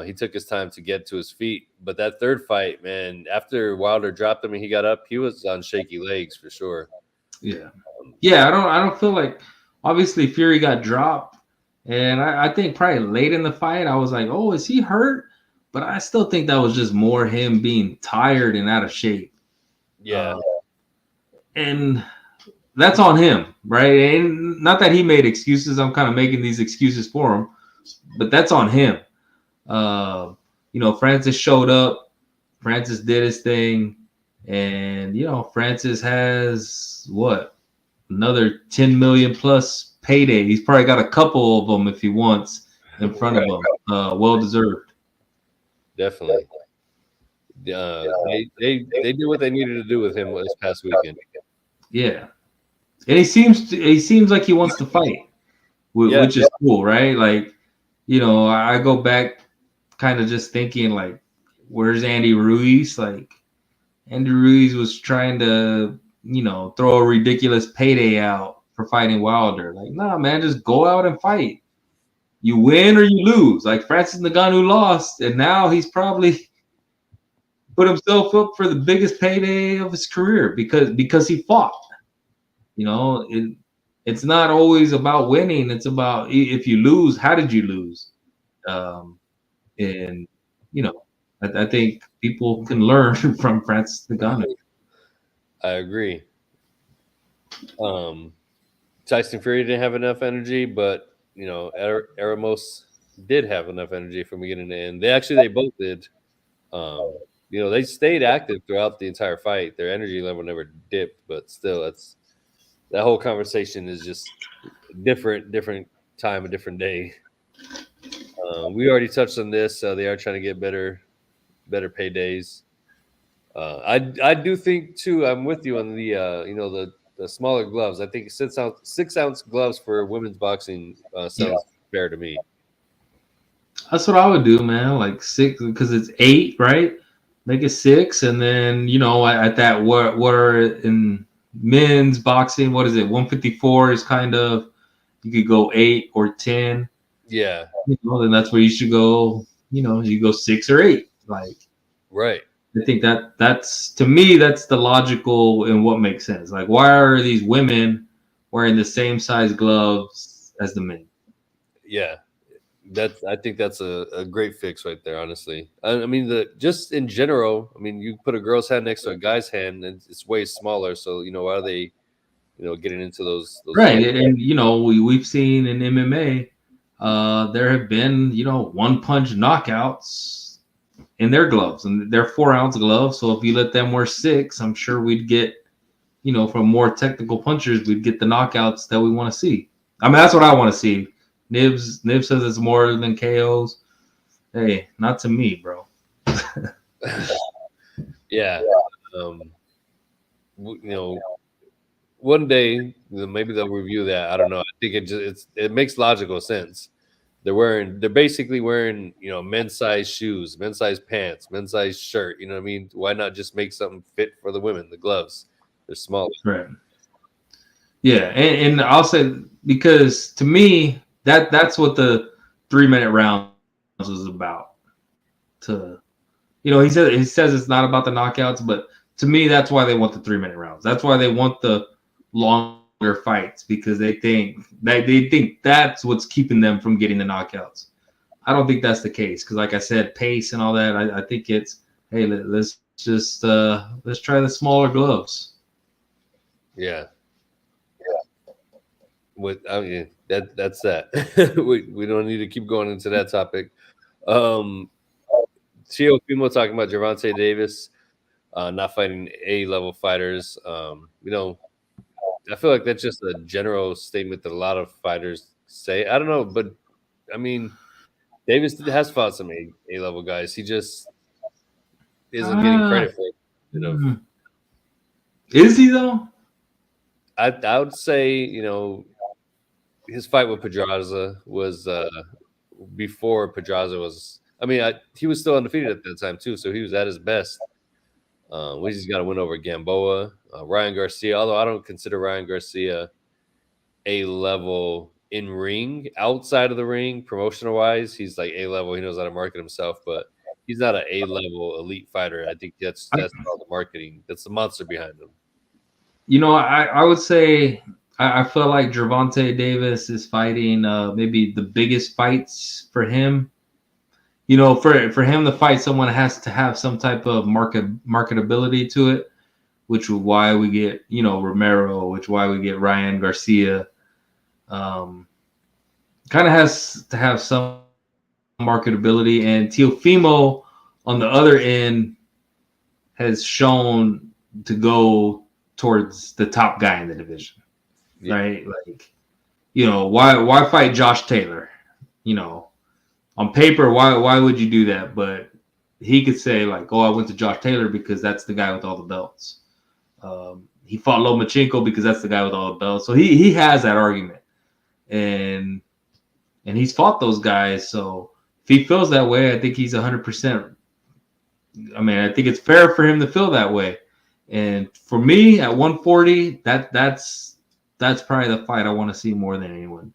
He took his time to get to his feet. But that third fight, man, after Wilder dropped him and he got up, he was on shaky legs for sure. Yeah, yeah. I don't feel like obviously Fury got dropped, and I think probably late in the fight I was like, oh, is he hurt? But I still think that was just more him being tired and out of shape. Yeah, Uh, and that's on him, right? And not that he made excuses. I'm kind of making these excuses for him, but that's on him. Francis showed up. Francis did his thing, and Francis has what another 10 million plus payday. He's probably got a couple of them if he wants in front of right, him. Well deserved. definitely. They did what they needed to do with him this past weekend. Yeah, and he seems like he wants to fight, Yeah, which is cool, right? Like, I go back kind of just thinking like, where's Andy Ruiz? Like, Andy Ruiz was trying to, throw a ridiculous payday out for fighting Wilder. Like, nah, man, just go out and fight. You win or you lose. Like Francis Ngannou lost, and now he's probably put himself up for the biggest payday of his career because he fought. It's not always about winning. It's about if you lose, how did you lose? Um, and I think people can learn from Francis Ngannou. I agree. Um, Tyson Fury didn't have enough energy, but Eramos did have enough energy from beginning to end. They both did. They stayed active throughout the entire fight. Their energy level never dipped, but still, that whole conversation is just different time, a different day. We already touched on this. They are trying to get better paydays. I do think too. I'm with you on the smaller gloves. I think 6-ounce gloves for women's boxing Yeah, sounds fair to me. that's what I would do, man. Like six because it's 8, right? Make it 6, and then at that what are in men's boxing? What is it? 154 is kind of you could go 8 or 10. Yeah, Then that's where you should go. You go 6 or 8. Like right. I think that's to me that's the logical and what makes sense. Like why are these women wearing the same size gloves as the men? Yeah, I think that's a great fix right there. Honestly, I mean just in general. I mean, you put a girl's hand next to a guy's hand, and it's way smaller. So why are they getting into those Right, gloves? and we've seen in MMA, there have been one punch knockouts in their gloves, and they're 4-ounce gloves. So if you let them wear 6, I'm sure we'd get from more technical punchers, we'd get the knockouts that we want to see. I mean, that's what I want to see. Nibs says it's more than KOs. Hey, not to me, bro. Yeah. Um, one day maybe they'll review that. I don't know. I think it makes logical sense, they're basically wearing, men's size shoes, men's size pants, men's size shirt. You know what I mean? Why not just make something fit for the women? The gloves, they're smaller. Right. Yeah, and I'll say, because to me that's what the 3-minute rounds is about. To he says it's not about the knockouts, but to me that's why they want the 3-minute rounds. That's why they want the longer fights, because they think that's what's keeping them from getting the knockouts. I don't think that's the case, because like I said, pace and all that. I think it's, hey, let's just let's try the smaller gloves. Yeah. That's that. we don't need to keep going into that topic. Teofimo talking about Gervonta Davis not fighting A-level fighters. I feel like that's just a general statement that a lot of fighters say. I don't know, but I mean, Davis has fought some A-level guys. He just isn't getting credit for it. Is he though? I would say, his fight with Pedraza was before Pedraza was. I mean, he was still undefeated at that time too, so he was at his best. We just got to win over Gamboa, Ryan Garcia. Although I don't consider Ryan Garcia A-level in ring. Outside of the ring, promotional wise, he's like A-level. He knows how to market himself, but he's not an A-level elite fighter. I think that's all the marketing. That's the monster behind him. I would say I feel like Gervonta Davis is fighting maybe the biggest fights for him. For him to fight someone has to have some type of marketability to it, which is why we get Romero, which is why we get Ryan Garcia. Kind of has to have some marketability, and Teofimo on the other end has shown to go towards the top guy in the division, right? Like, why fight Josh Taylor? On paper, why would you do that? But he could say like, oh, I went to Josh Taylor because that's the guy with all the belts. He fought Lomachenko because that's the guy with all the belts. So he has that argument, and he's fought those guys. So if he feels that way, I think he's 100%. I mean, I think it's fair for him to feel that way. And for me, at 140, that's probably the fight I want to see more than anyone.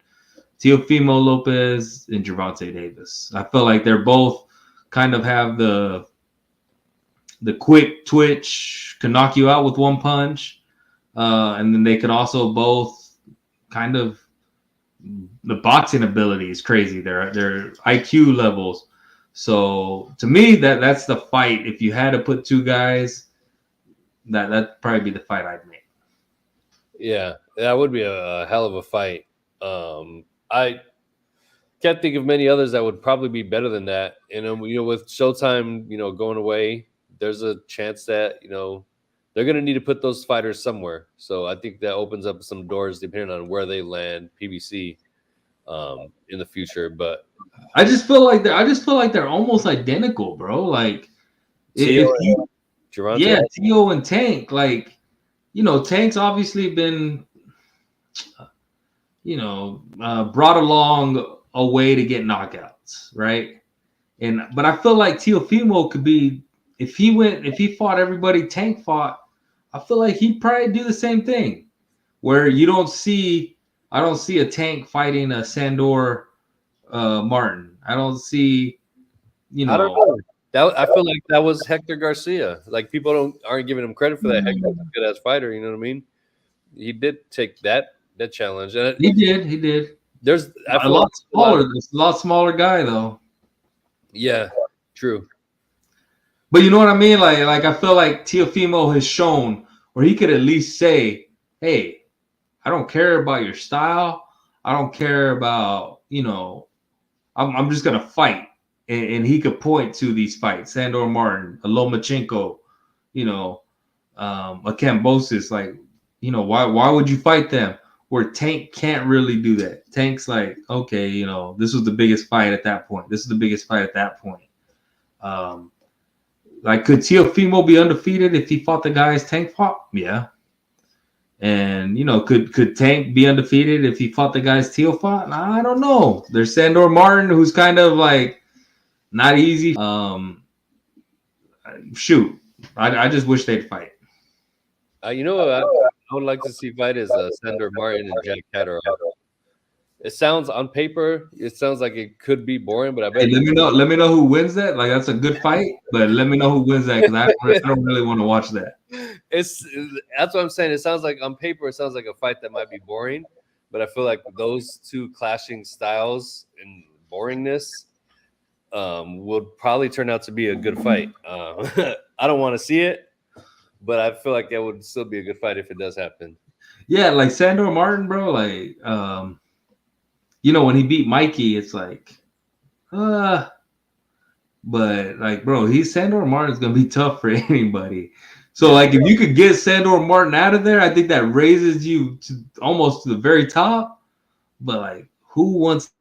Teofimo Lopez and Gervonta Davis. I feel like they're both kind of have the quick twitch, can knock you out with one punch, and then they can also both kind of, the boxing ability is crazy. Their IQ levels. So to me, that's the fight. If you had to put two guys, that'd probably be the fight I'd make. Yeah, that would be a hell of a fight. I can't think of many others that would probably be better than that. And with Showtime, going away, there's a chance that they're going to need to put those fighters somewhere. So I think that opens up some doors depending on where they land, PBC, in the future. But I just feel like they're almost identical, bro. Like Tio and Tank. Like, Tank's obviously been brought along a way to get knockouts, right? But I feel like Teofimo could be, if he fought everybody Tank fought, I feel like he'd probably do the same thing, where I don't see a Tank fighting a Sandor Martin. I don't see, I don't know. I feel like that was Hector Garcia. Like, people aren't giving him credit for that. Hector's a good ass fighter. You know what I mean? He did take that challenge. And he did. There's a lot smaller guy though. Yeah, true. But you know what I mean? Like I feel like Teofimo has shown where he could at least say, hey, I don't care about your style. I don't care about, I'm just gonna fight. And he could point to these fights, Sandor Martin, a Lomachenko, a Kambosos. Like, why would you fight them? Where Tank can't really do that. Tank's like, okay, this was the biggest fight at that point. This is the biggest fight at that point. Like, could Teofimo be undefeated if he fought the guys Tank fought? Yeah. And could Tank be undefeated if he fought the guys Teal fought? I don't know. There's Sandor Martin, who's kind of like not easy. Shoot, I just wish they'd fight. You know what I would like to see fight is Sandor Martin and Jack Catterall. It sounds on paper, it sounds like it could be boring, but I bet. Hey, let me know who wins that. Like that's a good fight, but let me know who wins that because I don't really want to watch that. That's what I'm saying. It sounds like on paper, it sounds like a fight that might be boring, but I feel like those two clashing styles and boringness would probably turn out to be a good fight. I don't want to see it, but I feel like it would still be a good fight if it does happen. Yeah, like Sandor Martin, bro. Like, when he beat Mikey, it's like, but like, bro, Sandor Martin's gonna be tough for anybody. So, like, if you could get Sandor Martin out of there, I think that raises you to almost to the very top. But like, who wants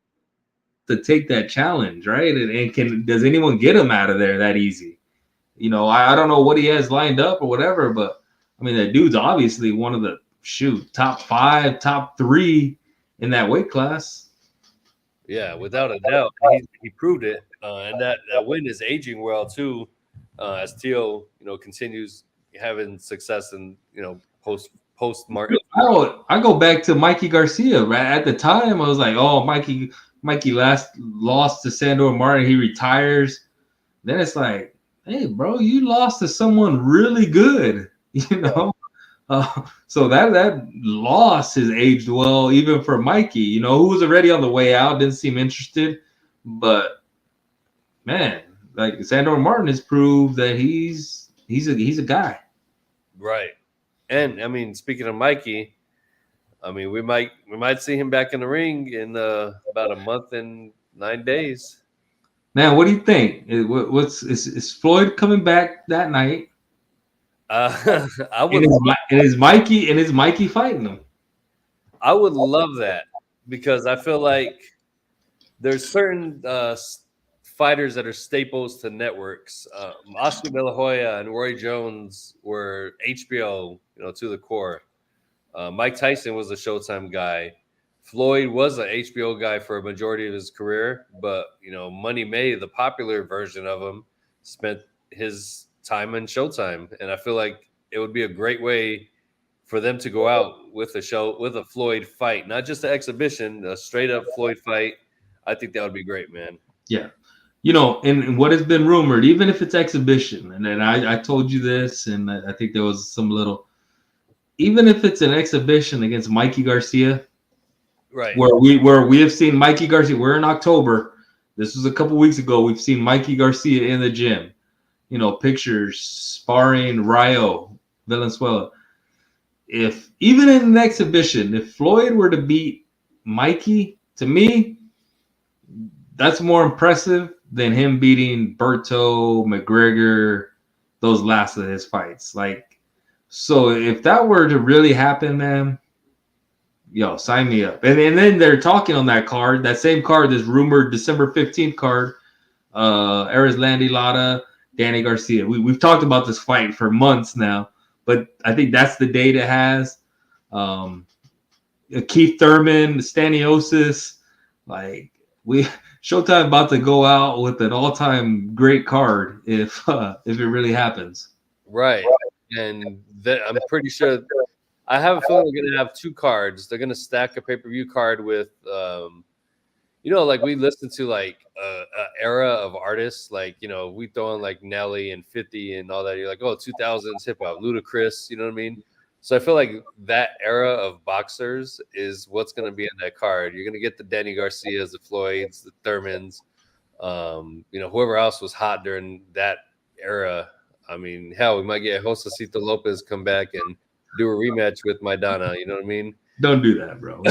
to take that challenge, right? And does anyone get him out of there that easy? I don't know what he has lined up or whatever, but I mean, that dude's obviously one of the top 5, top 3 in that weight class. Yeah, without a doubt, he proved it, and that win is aging well too, as Teal continues having success in post Martin. I go back to Mikey Garcia. Right at the time, I was like, oh, Mikey lost to Sandor Martin. He retires. Then it's like, hey, bro, you lost to someone really good. So that loss has aged well, even for Mikey, who was already on the way out, didn't seem interested. But man, like Sandor Martin has proved that he's a guy. Right. And I mean, speaking of Mikey, I mean, we might see him back in the ring in about a month and 9 days. Man, what do you think? Is Floyd coming back that night? I would. And is Mikey fighting him? I would love that because I feel like there's certain fighters that are staples to networks. Oscar De La Hoya and Roy Jones were HBO, to the core. Mike Tyson was a Showtime guy. Floyd was an HBO guy for a majority of his career, but Money May, the popular version of him, spent his time in Showtime, and I feel like it would be a great way for them to go out with a Floyd fight, not just an exhibition, a straight up Floyd fight. I think that would be great, man. Yeah. And what has been rumored, even if it's exhibition, and then I told you this, and I think there was even if it's an exhibition against Mikey Garcia, right? Where we have seen Mikey Garcia, we're in October. This was a couple weeks ago. We've seen Mikey Garcia in the gym. Pictures sparring Rayo Valenzuela. If even in an exhibition, if Floyd were to beat Mikey, to me, that's more impressive than him beating Berto, McGregor, those last of his fights. Like, so if that were to really happen, man, sign me up. And then they're talking on that same card, this rumored December 15th card, Arizlandi Lara, Danny Garcia. We've talked about this fight for months now, but I think that's the date it has. Keith Thurman, Staniosis, like Showtime about to go out with an all-time great card if it really happens. Right. And I'm pretty sure I have a feeling they're going to have 2 cards. They're going to stack a pay-per-view card with like we listen to like a era of artists, like we throw in like Nelly and 50 and all that. You're like, oh, 2000s hip hop, Ludacris, you know what I mean? So I feel like that era of boxers is what's going to be in that card. You're going to get the Danny Garcias, the Floyds, the Thurmans, whoever else was hot during that era. I mean, hell, we might get Josecito Lopez come back and do a rematch with Maidana. You know what I mean? Don't do that, bro.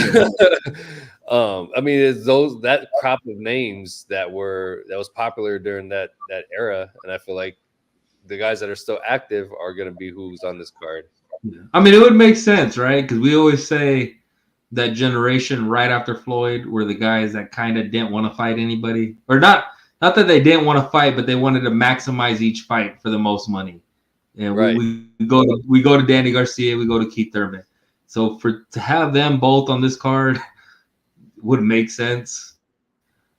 I mean, it's that crop of names that was popular during that era, and I feel like the guys that are still active are going to be who's on this card. Yeah. I mean, it would make sense, right? Because we always say that generation right after Floyd were the guys that kind of didn't want to fight anybody, or not that they didn't want to fight, but they wanted to maximize each fight for the most money. And right. we go to Danny Garcia, we go to Keith Thurman. So to have them both on this card would make sense.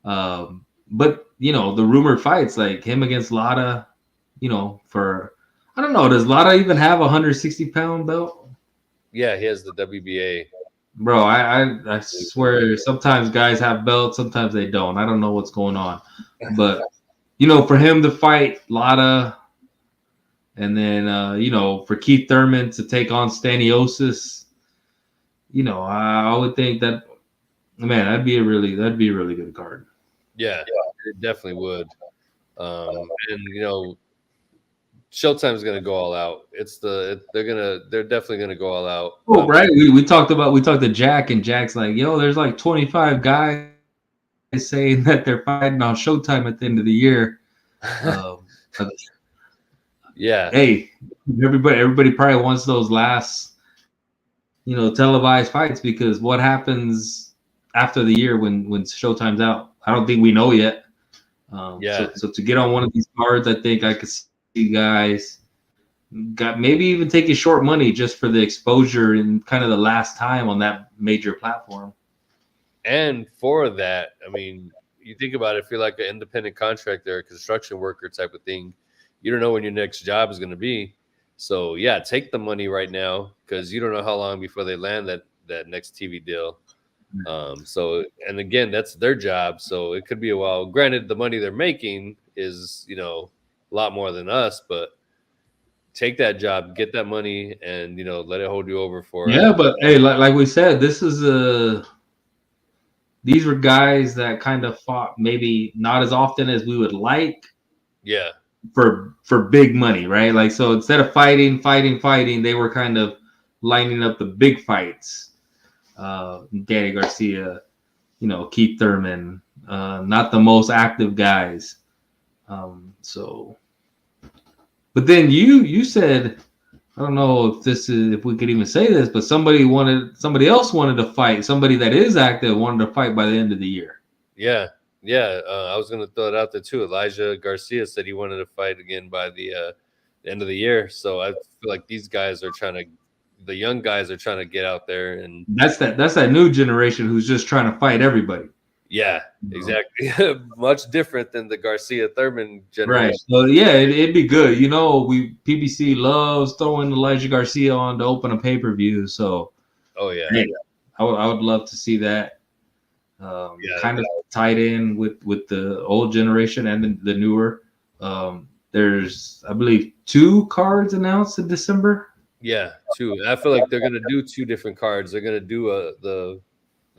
But the rumored fights like him against Lada, for I don't know, does Lada even have a 160-pound belt? Yeah, he has the WBA. Bro, I swear sometimes guys have belts, sometimes they don't. I don't know what's going on. But for him to fight Lada, and then for Keith Thurman to take on Staniosis, I would think that, man, that'd be a really good card. Yeah, it definitely would. And Showtime's gonna go all out. They're definitely gonna go all out. Oh, right. We talked to Jack, and Jack's like, yo, there's like 25 guys saying that they're fighting on Showtime at the end of the year. Yeah. Hey, everybody probably wants those last, televised fights, because what happens after the year when Showtime's out? I don't think we know yet. So to get on one of these cards, I think I could see guys got maybe even taking short money just for the exposure and kind of the last time on that major platform. And for that, I mean, you think about it, if you're like an independent contractor, a construction worker type of thing, you don't know when your next job is going to be. So yeah, take the money right now, because you don't know how long before they land that next TV deal. So, and again, that's their job. So it could be a while. Granted, the money they're making is, a lot more than us, but take that job, get that money, and, let it hold you over for. Yeah, but hey, like we said, these were guys that kind of fought maybe not as often as we would like. Yeah. For big money, right? Like, so instead of fighting, they were kind of lining up the big fights. Danny Garcia, Keith Thurman, not the most active guys. So, but then you said, I don't know if we could even say this, but somebody else wanted to fight. Somebody that is active wanted to fight by the end of the year. Yeah. I was going to throw it out there too. Elijah Garcia said he wanted to fight again by the end of the year. So I feel like these guys are the young guys are trying to get out there, and that's that new generation who's just trying to fight everybody. Yeah, exactly. Much different than the Garcia Thurman generation. Right. So yeah, it'd be good. PBC loves throwing Elijah Garcia on to open a pay-per-view. So oh yeah, I would love to see that. Kind of tied in with the old generation and the newer. There's, I believe, 2 cards announced in December. Yeah, 2. I feel like they're gonna do 2 different cards. They're gonna do the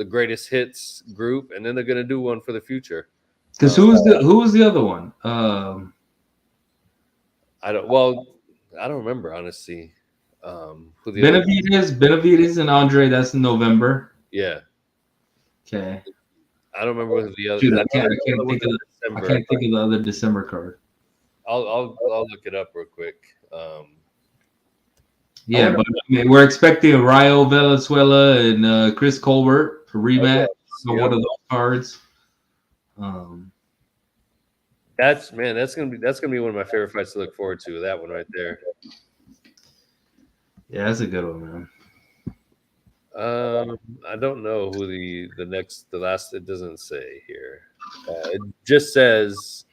greatest hits group, and then they're gonna do one for the future. Because who was the other one? I don't remember, honestly. Who the Benavidez and Andre. That's in November. Yeah. Okay. I don't remember who the other. Dude, I can't think of the other December card. I'll look it up real quick. Yeah, but I mean, we're expecting Rayo Valenzuela and Chris Colbert for rematch on one of those cards. That's gonna be one of my favorite fights to look forward to. That one right there. Yeah, that's a good one, man. I don't know who the last. It doesn't say here. It just says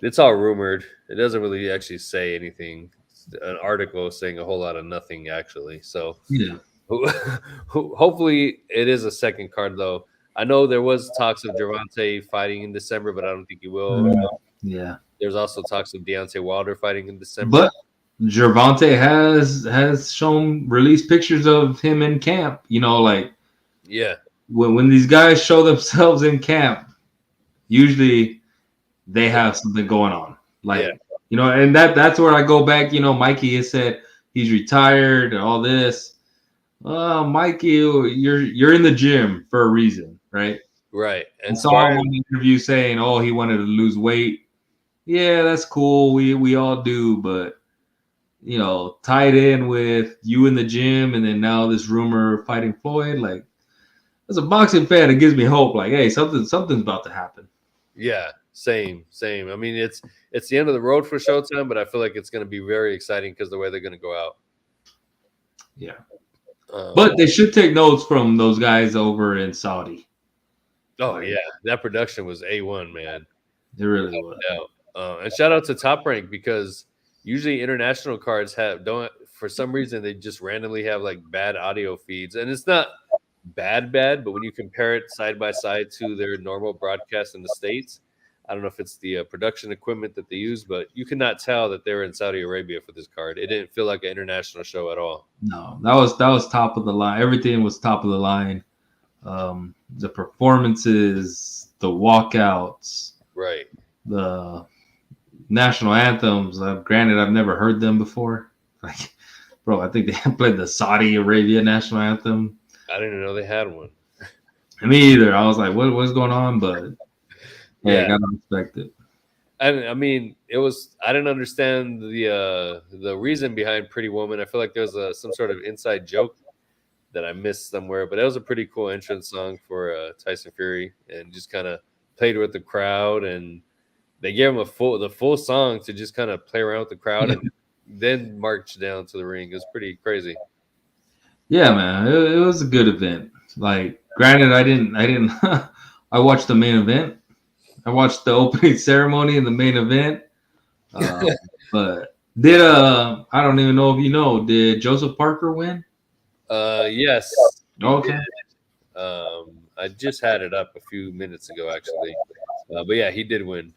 it's all rumored. It doesn't really actually say anything. It's an article saying a whole lot of nothing actually. So yeah, hopefully it is a second card though. I know there was talks of Gervonta fighting in December, but I don't think he will. Yeah. There's also talks of Deontay Wilder fighting in December. But Gervonta has shown released pictures of him in camp. Yeah. When these guys show themselves in camp, usually they have something going on. And that's where I go back. Mikey has said he's retired and all this. Mikey, you're in the gym for a reason, right? Right. And saw him on the interview saying, "Oh, he wanted to lose weight." Yeah, that's cool. We all do, but tied in with you in the gym, and then now this rumor of fighting Floyd, like, as a boxing fan, it gives me hope. Like, hey, something's about to happen. Yeah, same. I mean, it's the end of the road for Showtime, but I feel like it's going to be very exciting because the way they're going to go out. Yeah. Um, But they should take notes from those guys over in Saudi. oh Like, yeah, that production was A1, man. it really was. No. And shout out to Top Rank because usually international cards don't for some reason they just randomly have like bad audio feeds, and it's not bad, but when you compare it side by side to their normal broadcast in the States, I don't know if it's the production equipment that they use, but you cannot tell that they were in Saudi Arabia for this card. It didn't feel like an international show at all. No, that was top of the line. Everything was top of the line. The performances, the walkouts, Right. the national anthems. Granted, I've never heard them before. Like, bro, I think they played the Saudi Arabia national anthem. I didn't even know they had one. Me either. I was like, what's going on? But hey, I gotta respect it. I mean, it was. I didn't understand the reason behind Pretty Woman. I feel like there's some sort of inside joke that I missed somewhere, but it was a pretty cool entrance song for Tyson Fury, and just kind of played with the crowd, and they gave him the full song to just kind of play around with the crowd, and then march down to the ring. It was pretty crazy. Yeah, man, it was a good event. Like, granted, I didn't. I watched the main event. I watched the opening ceremony and the main event. But did I don't even know if you know. Did Joseph Parker win? Yes. Okay. I just had it up a few minutes ago, actually. But yeah, he did win.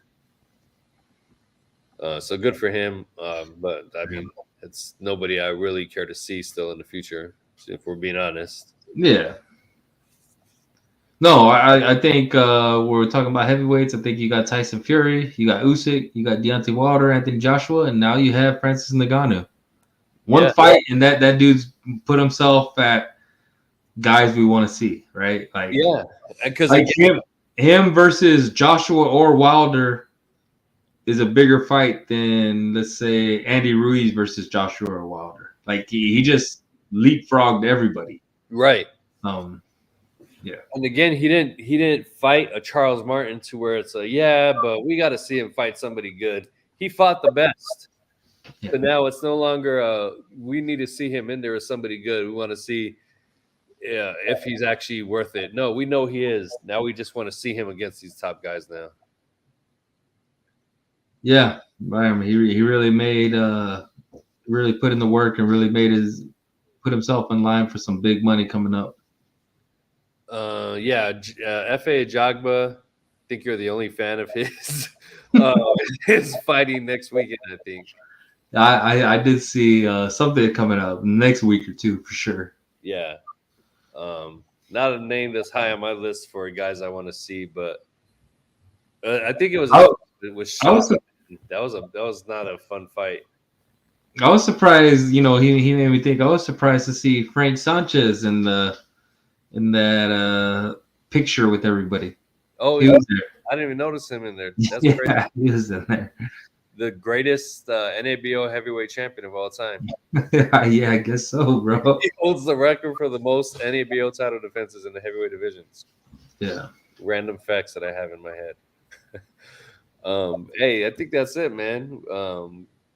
So good for him. But I mean, it's nobody I really care to see still in the future, if we're being honest. Yeah. No, I think we're talking about heavyweights. I think you got Tyson Fury, you got Usyk, you got Deontay Wilder, Anthony Joshua, and now you have Francis Ngannou. One fight, and that dude's put himself at guys we want to see, right? Like, yeah, because like him versus Joshua or Wilder is a bigger fight than, let's say, Andy Ruiz versus Joshua or Wilder. Like, he just leapfrogged everybody. right. Yeah. And again, he didn't fight a Charles Martin to where it's but we got to see him fight somebody good. He fought the best. Yeah. But now it's no longer we need to see him in there as somebody good. We want to see if he's actually worth it. No, we know he is. Now we just want to see him against these top guys now. Yeah, I mean, he really made really put in the work and really put himself in line for some big money coming up. F.A. Jagba, I think you're the only fan of his. Is fighting next weekend, I think. I did see something coming up next week or two for sure. Yeah. Not a name that's high on my list for guys I want to see, but I think it was that was not a fun fight. I was surprised, he made me think. I was surprised to see Frank Sanchez in that picture with everybody. Oh, he was there. I didn't even notice him in there. That's yeah, crazy. He was in there. The greatest NABO heavyweight champion of all time. Yeah, I guess so, bro. He holds the record for the most NABO title defenses in the heavyweight divisions. Yeah. Random facts that I have in my head. Hey, I think that's it, man.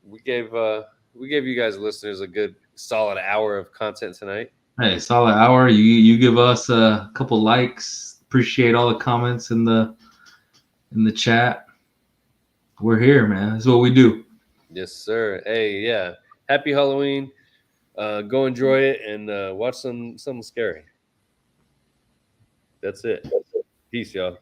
We gave you guys listeners a good solid hour of content tonight. Hey, solid hour. You give us a couple likes. Appreciate all the comments in the chat. We're here, man. That's what we do. Yes, sir. Hey, yeah. Happy Halloween. Go enjoy it and watch something scary. That's it. Peace, y'all.